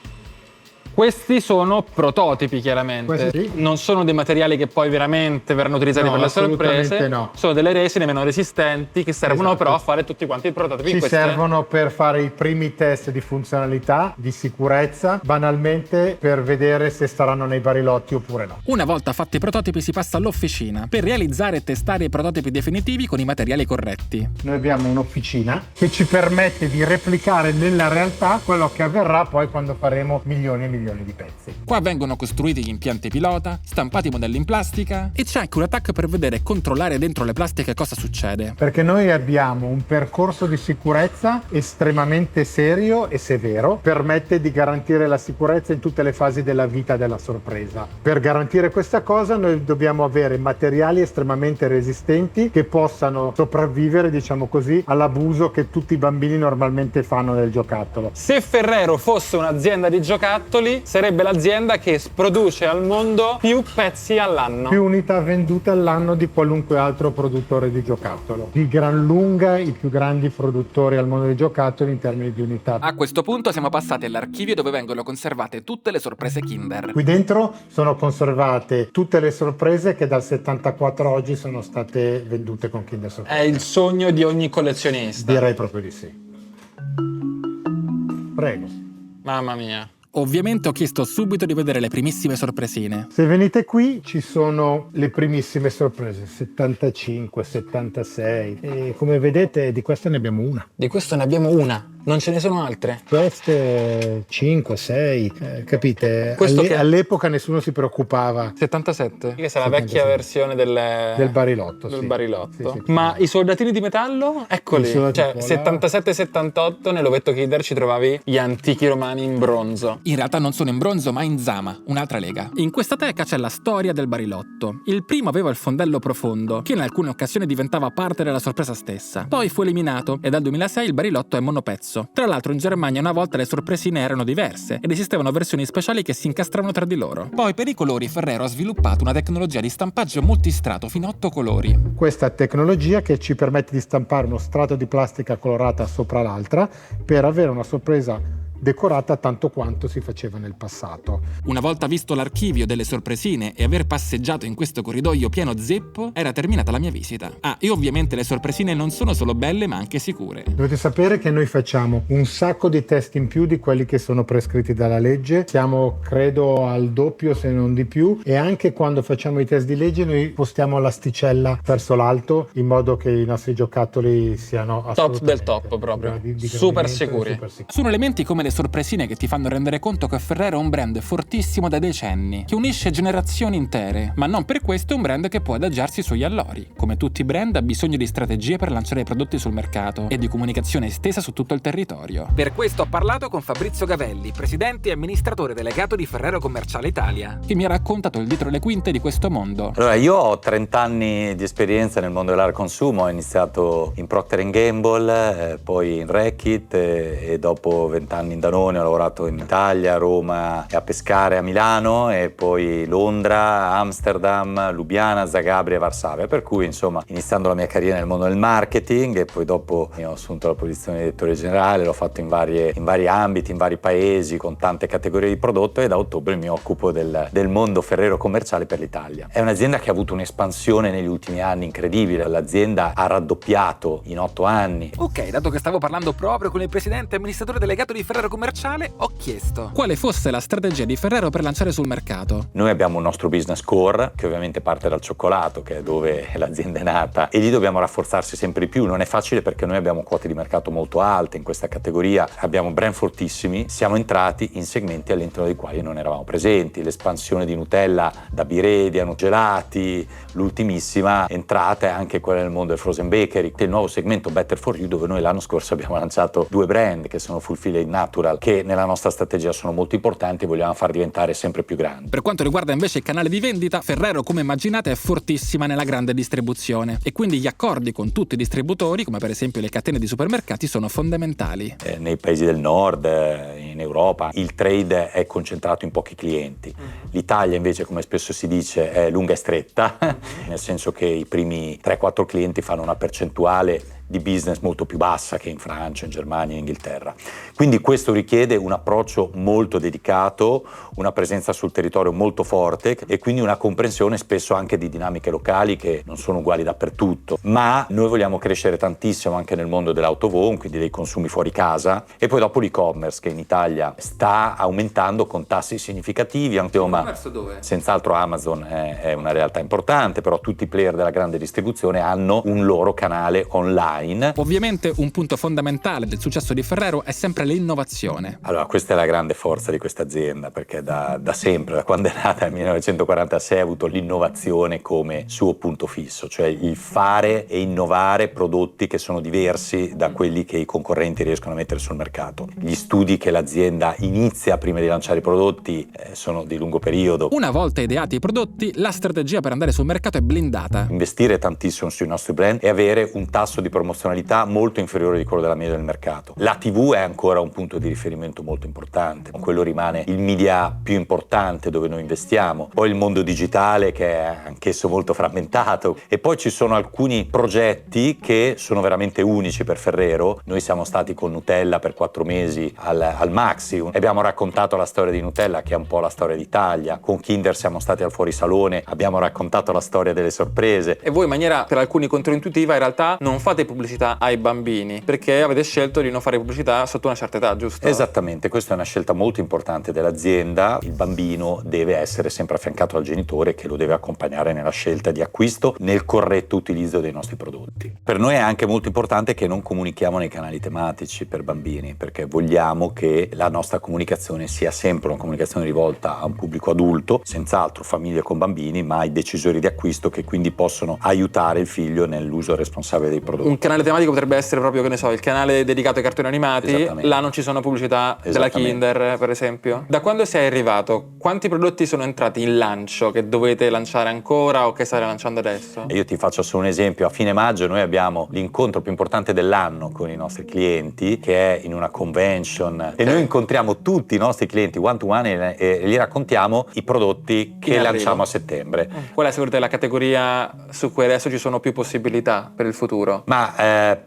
S3: Questi sono prototipi, chiaramente.
S10: Sì.
S3: Non sono dei materiali che poi veramente verranno utilizzati per le sorprese.
S10: No.
S3: Sono delle resine meno resistenti che servono però a fare tutti quanti i prototipi.
S10: Ci servono per fare i primi test di funzionalità, di sicurezza, banalmente per vedere se staranno nei barilotti oppure no.
S1: Una volta fatti i prototipi si passa all'officina per realizzare e testare i prototipi definitivi con i materiali corretti.
S10: Noi abbiamo un'officina che ci permette di replicare nella realtà quello che avverrà poi quando faremo milioni e milioni di pezzi.
S1: Qua vengono costruiti gli impianti pilota, stampati i modelli in plastica e c'è anche un attacco per vedere e controllare dentro le plastiche cosa succede.
S10: Perché noi abbiamo un percorso di sicurezza estremamente serio e severo, permette di garantire la sicurezza in tutte le fasi della vita della sorpresa. Per garantire questa cosa noi dobbiamo avere materiali estremamente resistenti che possano sopravvivere, diciamo così, all'abuso che tutti i bambini normalmente fanno del giocattolo.
S3: Se Ferrero fosse un'azienda di giocattoli, sarebbe l'azienda che produce al mondo più pezzi all'anno.
S10: Più unità vendute all'anno di qualunque altro produttore di giocattolo. Di gran lunga i più grandi produttori al mondo dei giocattoli in termini di unità.
S1: A questo punto siamo passati all'archivio dove vengono conservate tutte le sorprese Kinder.
S10: Qui dentro sono conservate tutte le sorprese che dal 74 a oggi sono state vendute con Kinder Sorpresa.
S3: È il sogno di ogni collezionista.
S10: Direi proprio di sì. Prego.
S3: Mamma mia.
S1: Ovviamente ho chiesto subito di vedere le primissime sorpresine.
S10: Se venite qui ci sono le primissime sorprese, 75, 76 e come vedete di queste ne abbiamo una.
S3: Di questo ne abbiamo una, non ce ne sono altre.
S10: Queste 5, 6, capite? All'epoca nessuno si preoccupava.
S3: 77? Questa è la vecchia versione del
S10: barilotto.
S3: Del
S10: sì.
S3: barilotto.
S10: Sì.
S3: Ma i soldatini di metallo? Eccoli. Cioè, 77-78 nell'ovetto Kinder ci trovavi gli antichi romani in bronzo.
S1: In realtà non sono in bronzo ma in zama, un'altra lega. In questa teca c'è la storia del barilotto. Il primo aveva il fondello profondo, che in alcune occasioni diventava parte della sorpresa stessa. Poi fu eliminato e dal 2006 il barilotto è monopezzo. stesso. Tra l'altro in Germania una volta le sorpresine erano diverse ed esistevano versioni speciali che si incastravano tra di loro. Poi per i colori Ferrero ha sviluppato una tecnologia di stampaggio multistrato fino a 8 colori.
S10: Questa tecnologia che ci permette di stampare uno strato di plastica colorata sopra l'altra per avere una sorpresa decorata tanto quanto si faceva nel passato.
S1: Una volta visto l'archivio delle sorpresine e aver passeggiato in questo corridoio pieno zeppo, era terminata la mia visita. E ovviamente le sorpresine non sono solo belle ma anche sicure.
S10: Dovete sapere che noi facciamo un sacco di test in più di quelli che sono prescritti dalla legge. Siamo, credo, al doppio se non di più, e anche quando facciamo i test di legge noi postiamo l'asticella verso l'alto in modo che i nostri giocattoli siano
S3: Top del top proprio. Super sicuri.
S1: Sono elementi come le sorpresine che ti fanno rendere conto che Ferrero è un brand fortissimo da decenni, che unisce generazioni intere, ma non per questo è un brand che può adagiarsi sugli allori. Come tutti i brand ha bisogno di strategie per lanciare i prodotti sul mercato e di comunicazione estesa su tutto il territorio. Per questo ho parlato con Fabrizio Gavelli, presidente e amministratore delegato di Ferrero Commerciale Italia, che mi ha raccontato il dietro le quinte di questo mondo.
S11: Allora, io ho 30 anni di esperienza nel mondo dell'art consumo, ho iniziato in Procter & Gamble, poi in Reckitt e dopo 20 anni in Danone ho lavorato in Italia, a Roma e a Pescara, a Milano, e poi Londra, Amsterdam, Lubiana, Zagabria e Varsavia, per cui insomma iniziando la mia carriera nel mondo del marketing, e poi dopo mi ho assunto la posizione di direttore generale, l'ho fatto in vari ambiti, in vari paesi, con tante categorie di prodotto, e da ottobre mi occupo del mondo Ferrero Commerciale per l'Italia. È un'azienda che ha avuto un'espansione negli ultimi anni incredibile, l'azienda ha raddoppiato in 8 anni.
S1: Ok, dato che stavo parlando proprio con il presidente e amministratore delegato di Ferrero Commerciale, ho chiesto quale fosse la strategia di Ferrero per lanciare sul mercato.
S11: Noi abbiamo un nostro business core che ovviamente parte dal cioccolato, che è dove l'azienda è nata, e lì dobbiamo rafforzarsi sempre di più. Non è facile perché noi abbiamo quote di mercato molto alte in questa categoria, abbiamo brand fortissimi, siamo entrati in segmenti all'interno dei quali non eravamo presenti. L'espansione di Nutella da biredi a gelati, l'ultimissima entrata è anche quella nel mondo del frozen bakery, il nuovo segmento Better for You, dove noi l'anno scorso abbiamo lanciato 2 brand che sono Fulfilla e Natural, che nella nostra strategia sono molto importanti e vogliamo far diventare sempre più grandi.
S1: Per quanto riguarda invece il canale di vendita, Ferrero, come immaginate, è fortissima nella grande distribuzione, e quindi gli accordi con tutti i distributori, come per esempio le catene di supermercati, sono fondamentali.
S11: Nei paesi del nord, in Europa, il trade è concentrato in pochi clienti. L'Italia invece, come spesso si dice, è lunga e stretta, nel senso che i primi 3-4 clienti fanno una percentuale di business molto più bassa che in Francia, in Germania e in Inghilterra. Quindi questo richiede un approccio molto dedicato, una presenza sul territorio molto forte e quindi una comprensione spesso anche di dinamiche locali che non sono uguali dappertutto. Ma noi vogliamo crescere tantissimo anche nel mondo dell'autovon, quindi dei consumi fuori casa, e poi dopo l'e-commerce, che in Italia sta aumentando con tassi significativi.
S1: L'e-commerce dove?
S11: Senz'altro Amazon è una realtà importante, però tutti i player della grande distribuzione hanno un loro canale online.
S1: Ovviamente un punto fondamentale del successo di Ferrero è sempre l'innovazione.
S11: Allora, questa è la grande forza di questa azienda, perché da sempre, da quando è nata nel 1946, ha avuto l'innovazione come suo punto fisso, cioè il fare e innovare prodotti che sono diversi da quelli che i concorrenti riescono a mettere sul mercato. Gli studi che l'azienda inizia prima di lanciare i prodotti sono di lungo periodo.
S1: Una volta ideati i prodotti, la strategia per andare sul mercato è blindata.
S11: Investire tantissimo sui nostri brand e avere un tasso di promozionalità molto inferiore di quello della media del mercato. La TV è ancora un punto di riferimento molto importante, quello rimane il media più importante dove noi investiamo, poi il mondo digitale che è anch'esso molto frammentato, e poi ci sono alcuni progetti che sono veramente unici per Ferrero. Noi siamo stati con Nutella per 4 mesi al Maxi e abbiamo raccontato la storia di Nutella, che è un po' la storia d'Italia. Con Kinder siamo stati al fuorisalone, abbiamo raccontato la storia delle sorprese.
S3: E voi in maniera per alcuni controintuitiva in realtà non fate pubblicità ai bambini, perché avete scelto di non fare pubblicità sotto una certa età, giusto?
S11: Esattamente, questa è una scelta molto importante dell'azienda. Il bambino deve essere sempre affiancato dal genitore, che lo deve accompagnare nella scelta di acquisto, nel corretto utilizzo dei nostri prodotti. Per noi è anche molto importante che non comunichiamo nei canali tematici per bambini, perché vogliamo che la nostra comunicazione sia sempre una comunicazione rivolta a un pubblico adulto, senz'altro famiglie con bambini, ma ai decisori di acquisto, che quindi possono aiutare il figlio nell'uso responsabile dei prodotti.
S3: Un canale tematico potrebbe essere proprio, che ne so, il canale dedicato ai cartoni animati, là non ci sono pubblicità della Kinder, per esempio. Da quando sei arrivato, quanti prodotti sono entrati in lancio che dovete lanciare ancora o che state lanciando adesso?
S11: Io ti faccio solo un esempio: a fine maggio noi noi abbiamo l'incontro più importante dell'anno con i nostri clienti, che è in una convention, e noi incontriamo tutti i nostri clienti one to one e gli raccontiamo i prodotti che lanciamo a settembre.
S3: Qual è secondo te la categoria su cui adesso ci sono più possibilità per il futuro?
S11: Ma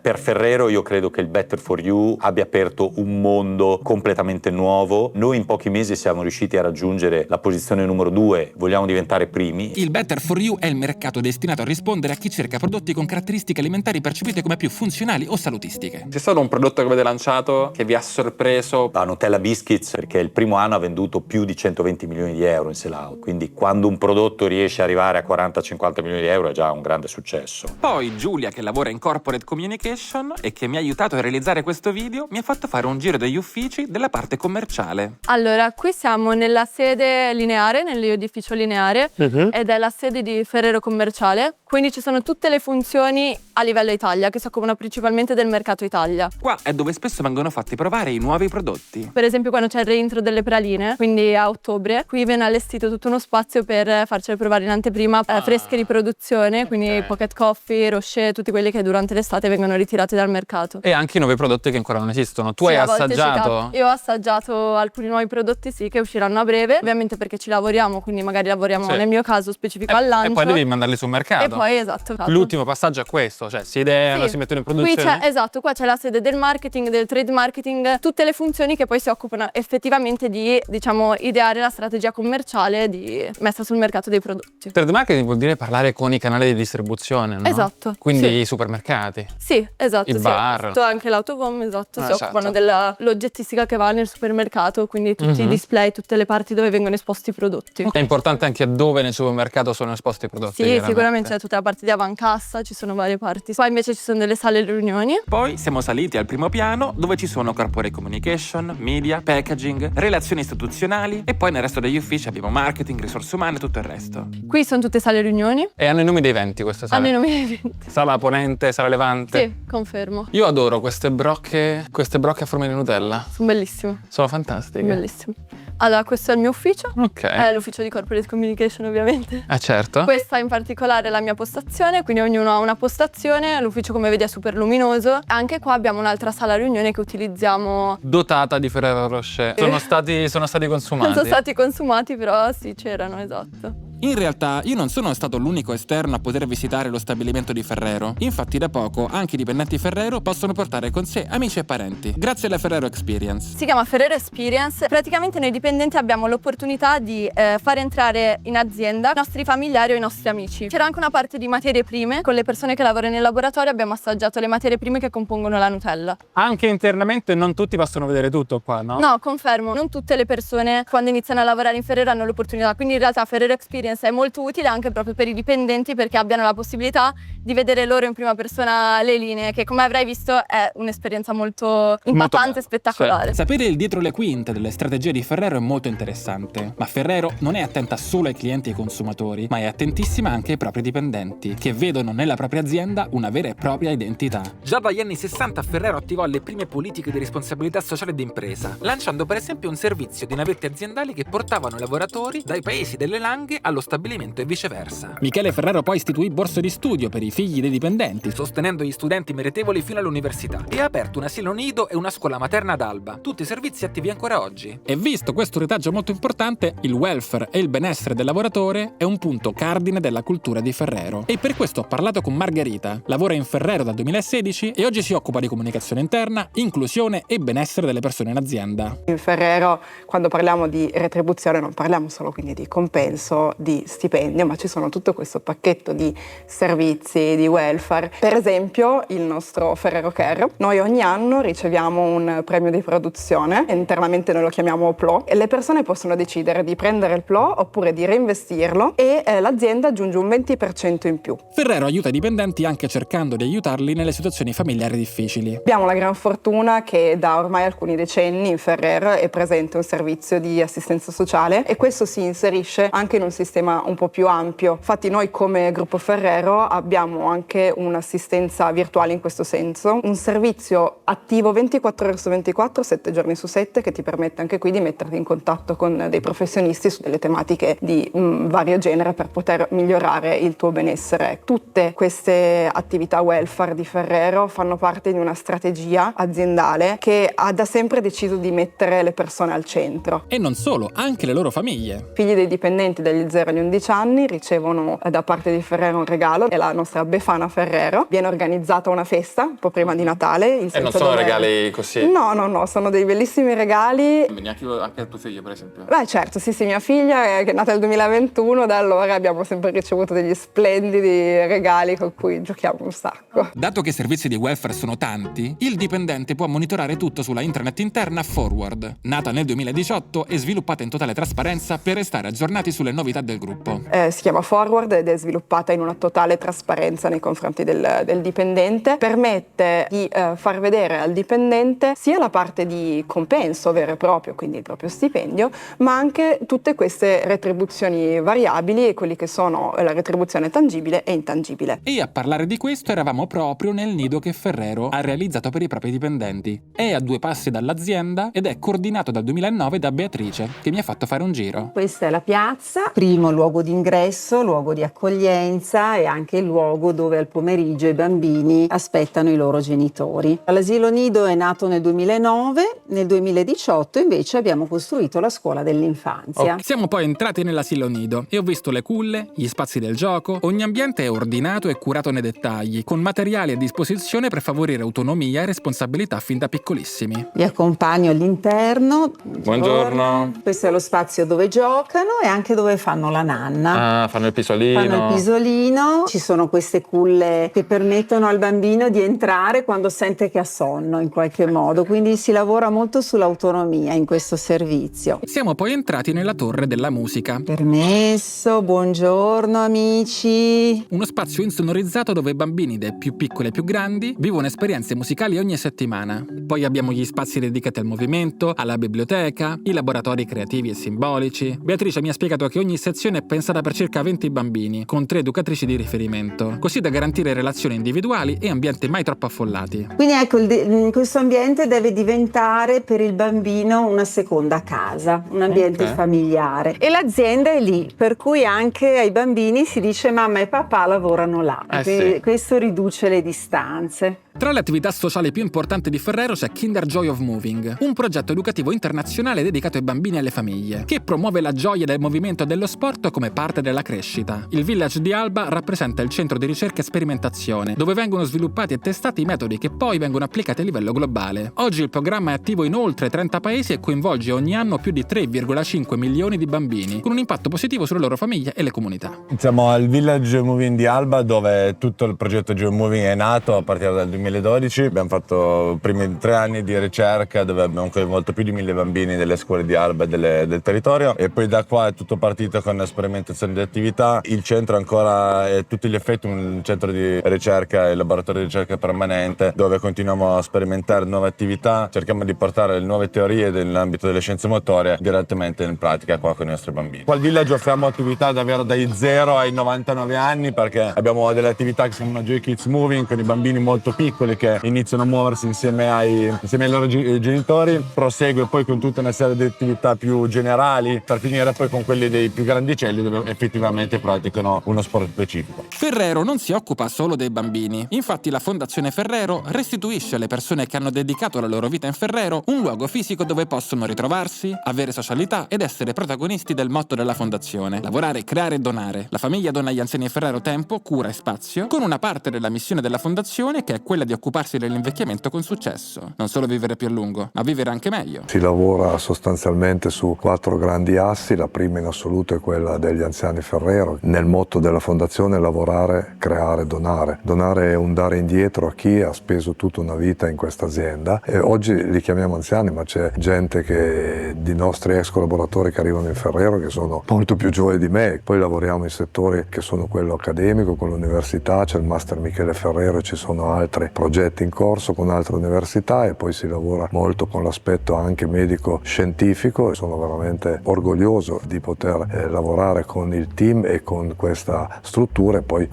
S11: per Ferrero io credo che il Better for You abbia aperto un mondo completamente nuovo. Noi in pochi mesi siamo riusciti a raggiungere la posizione numero 2, vogliamo diventare primi.
S1: Il Better for You è il mercato destinato a rispondere a chi cerca prodotti con caratteristiche alimentari percepite come più funzionali o salutistiche.
S3: C'è stato un prodotto che avete lanciato che vi ha sorpreso?
S11: La Nutella Biscuits, perché il primo anno ha venduto più di 120 milioni di euro in sell-out, quindi quando un prodotto riesce ad arrivare a 40-50 milioni di euro è già un grande successo.
S1: Poi Giulia, che lavora in corporate communication e che mi ha aiutato a realizzare questo video, mi ha fatto fare un giro degli uffici della parte commerciale.
S2: Allora, qui siamo nella sede lineare, nell'edificio lineare, ed è la sede di Ferrero Commerciale, quindi ci sono tutte le funzioni a livello Italia, che si occupano principalmente del mercato Italia.
S1: Qua è dove spesso vengono fatti provare i nuovi prodotti.
S2: Per esempio quando c'è il reintro delle praline, quindi a ottobre, qui viene allestito tutto uno spazio per farcele provare in anteprima fresche di produzione, quindi Pocket Coffee, Rocher, tutti quelli che durante l'estate vengono ritirati dal mercato.
S3: E anche i nuovi prodotti che ancora non esistono. Tu
S2: Sì,
S3: hai
S2: a volte
S3: assaggiato?
S2: Io ho assaggiato alcuni nuovi prodotti, sì, che usciranno a breve, ovviamente perché ci lavoriamo, quindi magari lavoriamo nel mio caso specifico al lancio.
S3: E poi devi mandarli sul mercato.
S2: E poi esatto.
S3: L'ultimo passaggio è questo, cioè si ideano,
S2: Sì.
S3: si mettono in produzione.
S2: Esatto, qua c'è la sede del marketing, del trade marketing, tutte le funzioni che poi si occupano effettivamente di, diciamo, ideare la strategia commerciale di messa sul mercato dei prodotti.
S3: Trade marketing vuol dire parlare con i canali di distribuzione, no?
S2: Esatto.
S3: Quindi
S2: sì.
S3: i supermercati.
S2: Sì, esatto.
S3: I
S2: sì.
S3: bar.
S2: Anche l'autovom, esatto, si occupano
S3: certo.
S2: della logistica che va nel supermercato, quindi tutti i display, tutte le parti dove vengono esposti i prodotti.
S3: È importante anche dove nel supermercato sono esposti i prodotti.
S2: Sì, sicuramente c'è tutta la parte di avancassa, ci sono varie parti. Poi invece ci sono delle sale riunioni.
S1: Poi siamo saliti al primo piano, dove ci sono corporate communication, media, packaging, relazioni istituzionali, e poi nel resto degli uffici abbiamo marketing, risorse umane e tutto il resto.
S2: Qui sono tutte sale riunioni.
S3: E hanno i nomi dei venti queste sale.
S2: Hanno i nomi dei eventi.
S3: Sala Ponente, Sala Levante.
S2: Sì, confermo.
S3: Io adoro queste brocche a forma di Nutella.
S2: Sono bellissime.
S3: Sono fantastiche.
S2: Bellissime. Allora, questo è il mio ufficio.
S3: Ok.
S2: È l'ufficio di corporate communication, ovviamente.
S3: Certo.
S2: Questa in particolare è la mia postazione, quindi ognuno ha una postazione. L'ufficio, come vedi, è super luminoso. Anche qua abbiamo un'altra sala riunione che utilizziamo.
S3: Dotata di Ferrero Rocher. Sono stati consumati.
S2: Non sono stati consumati, però sì, c'erano, esatto.
S1: In realtà io non sono stato l'unico esterno a poter visitare lo stabilimento di Ferrero. Infatti da poco anche i dipendenti Ferrero possono portare con sé amici e parenti, grazie alla Ferrero Experience.
S2: Si chiama Ferrero Experience. Praticamente noi dipendenti abbiamo l'opportunità di far entrare in azienda i nostri familiari o i nostri amici. C'era anche una parte di materie prime. Con le persone che lavorano nel laboratorio abbiamo assaggiato le materie prime che compongono la Nutella.
S3: Anche internamente non tutti possono vedere tutto qua, no?
S2: No, confermo. Non tutte le persone quando iniziano a lavorare in Ferrero hanno l'opportunità. Quindi in realtà Ferrero Experience è molto utile anche proprio per i dipendenti, perché abbiano la possibilità di vedere loro in prima persona le linee, che come avrai visto è un'esperienza molto impattante e spettacolare.
S1: Sapere il dietro le quinte delle strategie di Ferrero è molto interessante, ma Ferrero non è attenta solo ai clienti e ai consumatori, ma è attentissima anche ai propri dipendenti, che vedono nella propria azienda una vera e propria identità. Già dagli anni 60 Ferrero attivò le prime politiche di responsabilità sociale d'impresa, lanciando per esempio un servizio di navette aziendali che portavano i lavoratori dai paesi delle Langhe allo stabilimento e viceversa. Michele Ferrero poi istituì borse di studio per i figli dei dipendenti, sostenendo gli studenti meritevoli fino all'università, e ha aperto un asilo nido e una scuola materna ad Alba, tutti servizi attivi ancora oggi. E visto questo retaggio molto importante, il welfare e il benessere del lavoratore è un punto cardine della cultura di Ferrero. E per questo ho parlato con Margherita, lavora in Ferrero dal 2016 e oggi si occupa di comunicazione interna, inclusione e benessere delle persone in azienda.
S12: In Ferrero, quando parliamo di retribuzione, non parliamo solo quindi di compenso, di stipendio, ma ci sono tutto questo pacchetto di servizi, di welfare. Per esempio il nostro Ferrero Care. Noi ogni anno riceviamo un premio di produzione, internamente noi lo chiamiamo PLO, e le persone possono decidere di prendere il PLO oppure di reinvestirlo, e l'azienda aggiunge un 20% in più.
S1: Ferrero aiuta i dipendenti anche cercando di aiutarli nelle situazioni familiari difficili.
S12: Abbiamo la gran fortuna che da ormai alcuni decenni in Ferrero è presente un servizio di assistenza sociale, e questo si inserisce anche in un sistema sistema un po' più ampio. Infatti noi come Gruppo Ferrero abbiamo anche un'assistenza virtuale in questo senso, un servizio attivo 24 ore su 24, 7 giorni su 7, che ti permette anche qui di metterti in contatto con dei professionisti su delle tematiche di vario genere per poter migliorare il tuo benessere. Tutte queste attività welfare di Ferrero fanno parte di una strategia aziendale che ha da sempre deciso di mettere le persone al centro.
S1: E non solo, anche le loro famiglie.
S12: Figli dei dipendenti dagli 0 agli 11 anni ricevono da parte di Ferrero un regalo, è la nostra Befana Ferrero. Viene organizzata una festa un po' prima di Natale.
S3: E non sono regali così?
S12: No, sono dei bellissimi regali.
S3: Anche a tuo figlio, per esempio?
S12: Beh, certo, sì, mia figlia che è nata nel 2021, da allora abbiamo sempre ricevuto degli splendidi regali con cui giochiamo un sacco.
S1: Dato che i servizi di welfare sono tanti, il dipendente può monitorare tutto sulla intranet interna Forward, nata nel 2018 e sviluppata in totale trasparenza per restare aggiornati sulle novità del gruppo.
S12: Si chiama Forward ed è sviluppata in una totale trasparenza nei confronti del dipendente. Permette di far vedere al dipendente sia la parte di compenso vero e proprio, quindi il proprio stipendio, ma anche tutte queste retribuzioni variabili e quelli che sono la retribuzione tangibile e intangibile.
S1: E a parlare di questo eravamo proprio nel nido che Ferrero ha realizzato per i propri dipendenti. È a 2 passi dall'azienda ed è coordinato dal 2009 da Beatrice, che mi ha fatto fare un giro.
S13: Questa è la piazza, primo luogo d'ingresso, luogo di accoglienza e anche il luogo dove al pomeriggio i bambini aspettano i loro genitori. L'asilo nido è nato nel 2009, nel 2018 invece abbiamo costruito la scuola dell'infanzia.
S1: Siamo poi entrati nell'asilo nido e ho visto le culle, gli spazi del gioco. Ogni ambiente è ordinato e curato nei dettagli, con materiali a disposizione per favorire autonomia e responsabilità fin da piccolissimi.
S13: Vi accompagno all'interno.
S3: Buongiorno.
S13: Questo è lo spazio dove giocano e anche dove fanno la nanna.
S3: Fanno il pisolino.
S13: Fanno il pisolino. Ci sono queste culle che permettono al bambino di entrare quando sente che ha sonno in qualche modo, quindi si lavora molto sull'autonomia in questo servizio.
S1: Siamo poi entrati nella torre della musica.
S13: Permesso, buongiorno amici.
S1: Uno spazio insonorizzato dove bambini dai più piccoli ai più grandi vivono esperienze musicali ogni settimana. Poi abbiamo gli spazi dedicati al movimento, alla biblioteca, i laboratori creativi e simbolici. Beatrice mi ha spiegato che ogni sezione è pensata per circa 20 bambini, con 3 educatrici di riferimento, così da garantire relazioni individuali e ambienti mai troppo affollati.
S13: Quindi ecco, questo ambiente deve diventare per il bambino una seconda casa, un ambiente familiare. E l'azienda è lì, per cui anche ai bambini si dice mamma e papà lavorano là.
S3: Sì.
S13: Questo riduce le distanze.
S1: Tra le attività sociali più importanti di Ferrero c'è Kinder Joy of Moving, un progetto educativo internazionale dedicato ai bambini e alle famiglie, che promuove la gioia del movimento e dello sport come parte della crescita. Il Village di Alba rappresenta il centro di ricerca e sperimentazione, dove vengono sviluppati e testati i metodi che poi vengono applicati a livello globale. Oggi il programma è attivo in oltre 30 paesi e coinvolge ogni anno più di 3,5 milioni di bambini, con un impatto positivo sulle loro famiglie e le comunità.
S14: Siamo al Village Moving di Alba, dove tutto il progetto Joy Moving è nato a partire dal 2012. Abbiamo fatto i primi 3 anni di ricerca dove abbiamo coinvolto più di 1000 bambini delle scuole di Alba e del territorio, e poi da qua è tutto partito con sperimentazione di attività. Il centro ancora è a tutti gli effetti un centro di ricerca e laboratorio di ricerca permanente, dove continuiamo a sperimentare nuove attività, cerchiamo di portare le nuove teorie nell'ambito delle scienze motorie direttamente in pratica qua con i nostri bambini. Qua al Village offriamo attività davvero dai 0 ai 99 anni, perché abbiamo delle attività che si chiamano Joy Kids Moving con i bambini molto piccoli che iniziano a muoversi insieme ai loro genitori. Prosegue poi con tutta una serie di attività più generali per finire poi con quelli dei più grandicelli, dove effettivamente praticano uno sport specifico.
S1: Ferrero non si occupa solo dei bambini. Infatti la Fondazione Ferrero restituisce alle persone che hanno dedicato la loro vita in Ferrero un luogo fisico dove possono ritrovarsi, avere socialità ed essere protagonisti del motto della Fondazione: lavorare, creare e donare. La famiglia dona agli anziani Ferrero tempo, cura e spazio, con una parte della missione della Fondazione che è quella di occuparsi dell'invecchiamento con successo. Non solo vivere più a lungo, ma vivere anche meglio.
S15: Si lavora sostanzialmente su 4 grandi assi. La prima in assoluto è quella degli anziani Ferrero. Nel motto della Fondazione lavorare, creare, donare. Donare è un dare indietro a chi ha speso tutta una vita in questa azienda. E oggi li chiamiamo anziani, ma c'è gente di nostri ex collaboratori che arrivano in Ferrero che sono molto più giovani di me. Poi lavoriamo in settori che sono quello accademico, con l'università, c'è il Master Michele Ferrero e ci sono altri progetti in corso con altre università e poi si lavora molto con l'aspetto anche medico-scientifico. Sono veramente orgoglioso di poter lavorare con il team e con questa struttura e poi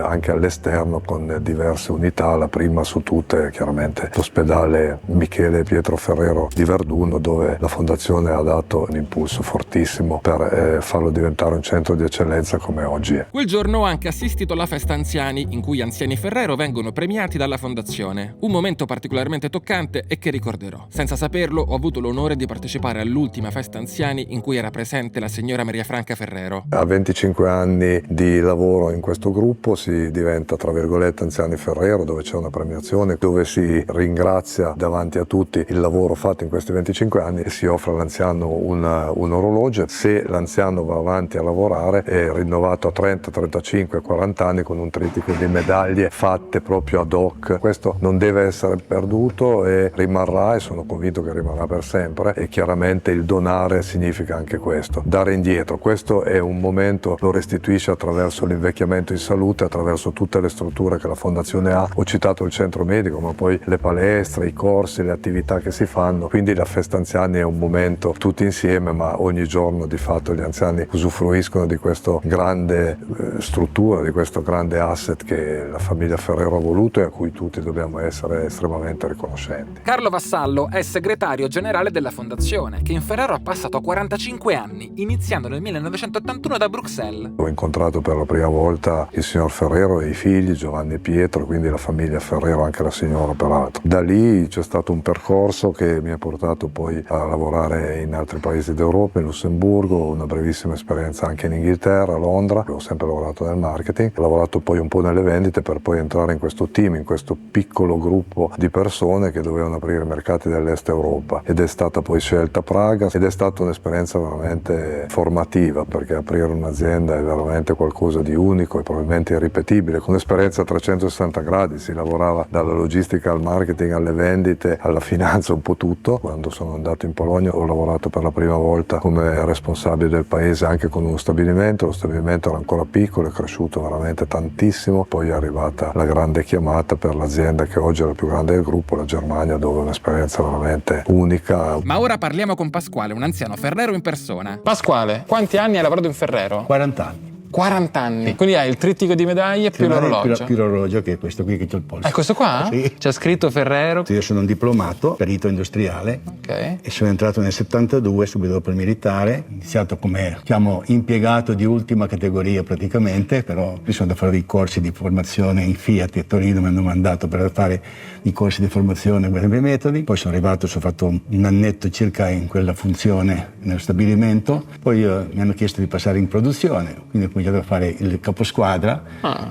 S15: anche all'esterno con diverse unità, la prima su tutte chiaramente l'ospedale Michele Pietro Ferrero di Verduno, dove la fondazione ha dato un impulso fortissimo per farlo diventare un centro di eccellenza come oggi è.
S1: Quel giorno ho anche assistito alla festa anziani, in cui anziani Ferrero vengono premiati dalla fondazione. Un momento particolarmente toccante e che ricorderò. Senza saperlo, ho avuto l'onore di partecipare all'ultima festa anziani in cui era presente la signora Maria Franca Ferrero.
S15: A 25 anni di lavoro in questo gruppo si diventa, tra virgolette, anziani Ferrero, dove c'è una premiazione, dove si ringrazia davanti a tutti il lavoro fatto in questi 25 anni e si offre all'anziano un orologio. Se l'anziano va avanti a lavorare è rinnovato a 30, 35, 40 anni con un trittico di medaglie fatte proprio ad hoc. Questo non deve essere perduto e rimarrà, e sono convinto che rimarrà per sempre, e chiaramente il donare significa anche questo, dare indietro. Questo è un momento, lo restituisce attraverso l'invecchiamento in salute, attraverso tutte le strutture che la fondazione ha. Ho citato il centro medico, ma poi le palestre, i corsi, le attività che si fanno, quindi la festa anziani è un momento tutti insieme, ma ogni giorno di fatto gli anziani usufruiscono di questa grande struttura, di questo grande asset che la famiglia Ferrero ha voluto e a cui tutti dobbiamo essere estremamente riconoscenti.
S1: Carlo Vassallo è segretario generale della fondazione, che in Ferrero ha passato 45 anni, iniziando nel 1981 da Bruxelles.
S15: Ho incontrato per la prima volta il signor Ferrero e i figli, Giovanni e Pietro, quindi la famiglia Ferrero, anche la signora peraltro. Da lì c'è stato un percorso che mi ha portato poi a lavorare in altri paesi d'Europa, in Lussemburgo, una brevissima esperienza anche in Inghilterra, a Londra. Ho sempre lavorato nel marketing, ho lavorato poi un po' nelle vendite per poi entrare in questo team, in questo piccolo gruppo di persone che dovevano aprire i mercati dell'Est Europa, ed è stata poi scelta Praga ed è stata un'esperienza veramente formativa, perché aprire un'azienda è veramente qualcosa di unico e probabilmente irripetibile, con un'esperienza a 360 gradi, si lavorava dalla logistica al marketing, alle vendite, alla finanza, un po' tutto. Quando sono andato in Polonia ho lavorato per la prima volta come responsabile del paese anche con uno stabilimento. Lo stabilimento era ancora piccolo, è cresciuto veramente tantissimo, poi è arrivata la grande chiamata per l'azienda che oggi è la più grande del gruppo, la Germania, dove è un'esperienza veramente unica.
S1: Ma ora parliamo con Pasquale, un anziano Ferrero in persona.
S3: Pasquale, quanti anni hai lavorato in Ferrero?
S16: 40 anni.
S3: 40 anni? Sì. Quindi hai il trittico di medaglie più l'orologio?
S16: Più l'orologio, che è questo qui che c'ho il polso.
S3: È questo qua?
S16: Sì.
S3: C'è scritto Ferrero?
S16: Io sono un diplomato, perito industriale,
S3: okay.
S16: E sono entrato nel 72, subito dopo il militare, iniziato come, diciamo, impiegato di ultima categoria praticamente, però mi sono andato a fare dei corsi di formazione in Fiat a Torino, mi hanno mandato per fare i corsi di formazione con i miei metodi, poi sono arrivato, ho fatto un annetto circa in quella funzione nello stabilimento, poi mi hanno chiesto di passare in produzione, quindi ho cominciato a fare il caposquadra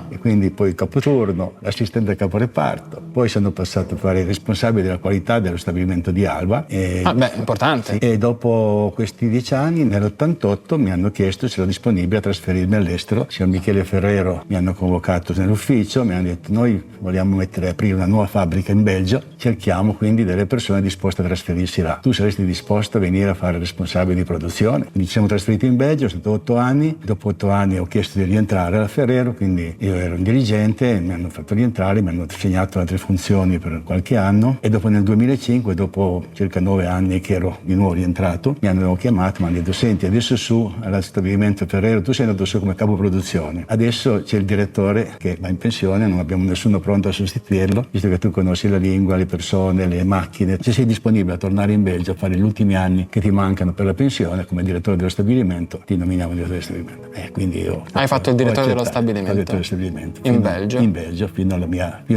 S16: e quindi poi il capoturno, l'assistente caporeparto, poi sono passato a fare il responsabile della qualità dello stabilimento di Alba.
S3: Importante.
S16: E dopo questi 10 anni, nell'88, mi hanno chiesto se ero disponibile a trasferirmi all'estero. Il signor Michele Ferrero mi hanno convocato nell'ufficio, mi hanno detto: noi vogliamo aprire una nuova fabbrica in Belgio, cerchiamo quindi delle persone disposte a trasferirsi là. Tu saresti disposto a venire a fare responsabile di produzione? Quindi ci siamo trasferiti in Belgio, sono stato 8 anni, dopo 8 anni ho chiesto di rientrare alla Ferrero, quindi io ero un dirigente, mi hanno fatto rientrare, mi hanno assegnato altre funzioni per qualche anno e dopo nel 2005, dopo circa 9 anni che ero di nuovo rientrato, mi hanno chiamato, mi hanno detto: senti, adesso su allo stabilimento Ferrero tu sei andato su come capo produzione, adesso c'è il direttore che va in pensione, non abbiamo nessuno pronto a sostituirlo, visto che tu conosci la lingua, le persone, le macchine, se sei disponibile a tornare in Belgio a fare gli ultimi anni che ti mancano per la pensione come direttore dello stabilimento, ti nominiamo direttore dello stabilimento. Quindi io
S3: hai fatto il direttore dello stabilimento? In Belgio?
S16: In Belgio, fino al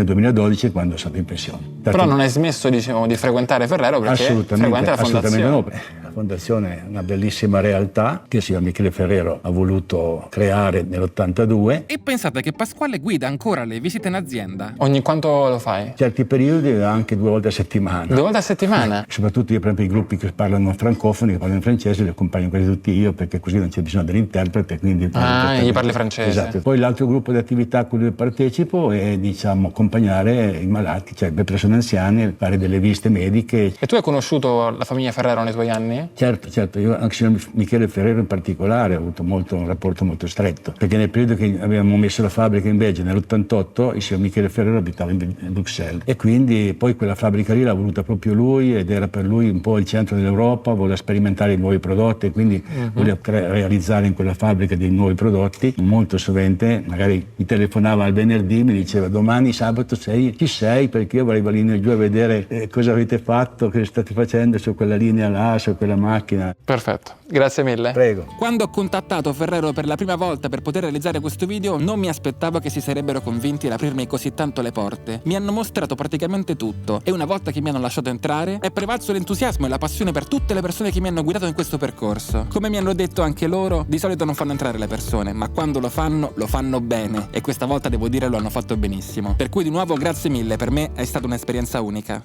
S16: 2012, quando sono stato in pensione.
S3: Però non hai smesso, diciamo, di frequentare Ferrero perché frequenta la fondazione?
S16: Assolutamente no. La fondazione è una bellissima realtà che il signor Michele Ferrero ha voluto creare nell'82.
S1: E pensate che Pasquale guida ancora le visite in azienda?
S3: Ogni quanto lo fai?
S16: Certi periodi anche 2 volte a settimana.
S3: 2 volte a settimana?
S16: Soprattutto io, per esempio, i gruppi che parlano francofoni, che parlano in francese, li accompagno quasi tutti io, perché così non c'è bisogno dell'interprete, quindi
S3: gli parli francese.
S16: Esatto. Poi l'altro gruppo di attività a cui partecipo è, diciamo, accompagnare i malati, cioè le persone anziane, fare delle visite mediche.
S3: E tu hai conosciuto la famiglia Ferrero nei tuoi anni? sì?
S16: Certo, io anche il signor Michele Ferrero in particolare ho avuto un rapporto molto stretto, perché nel periodo che abbiamo messo la fabbrica in Belgio, nell'88, il signor Michele Ferrero abitava in Bruxelles e quindi poi quella fabbrica lì l'ha voluta proprio lui ed era per lui un po' il centro dell'Europa, voleva sperimentare i nuovi prodotti e quindi voleva realizzare in quella fabbrica dei nuovi prodotti. Molto sovente magari mi telefonava al venerdì, mi diceva domani sabato ci sei perché io vorrei venire giù a vedere cosa avete fatto, cosa state facendo su quella linea là, su quella macchina.
S3: Perfetto, grazie mille.
S16: Prego.
S1: Quando ho contattato Ferrero per la prima volta per poter realizzare questo video, non mi aspettavo che si sarebbero convinti ad aprirmi così tanto le porte. Mi hanno mostrato praticamente tutto e una volta che mi hanno lasciato entrare è prevalso l'entusiasmo e la passione per tutte le persone che mi hanno guidato in questo percorso. Come mi hanno detto anche loro, di solito non fanno entrare le persone, ma quando lo fanno bene e questa volta devo dire lo hanno fatto benissimo. Per cui di nuovo grazie mille, per me è stata un'esperienza unica.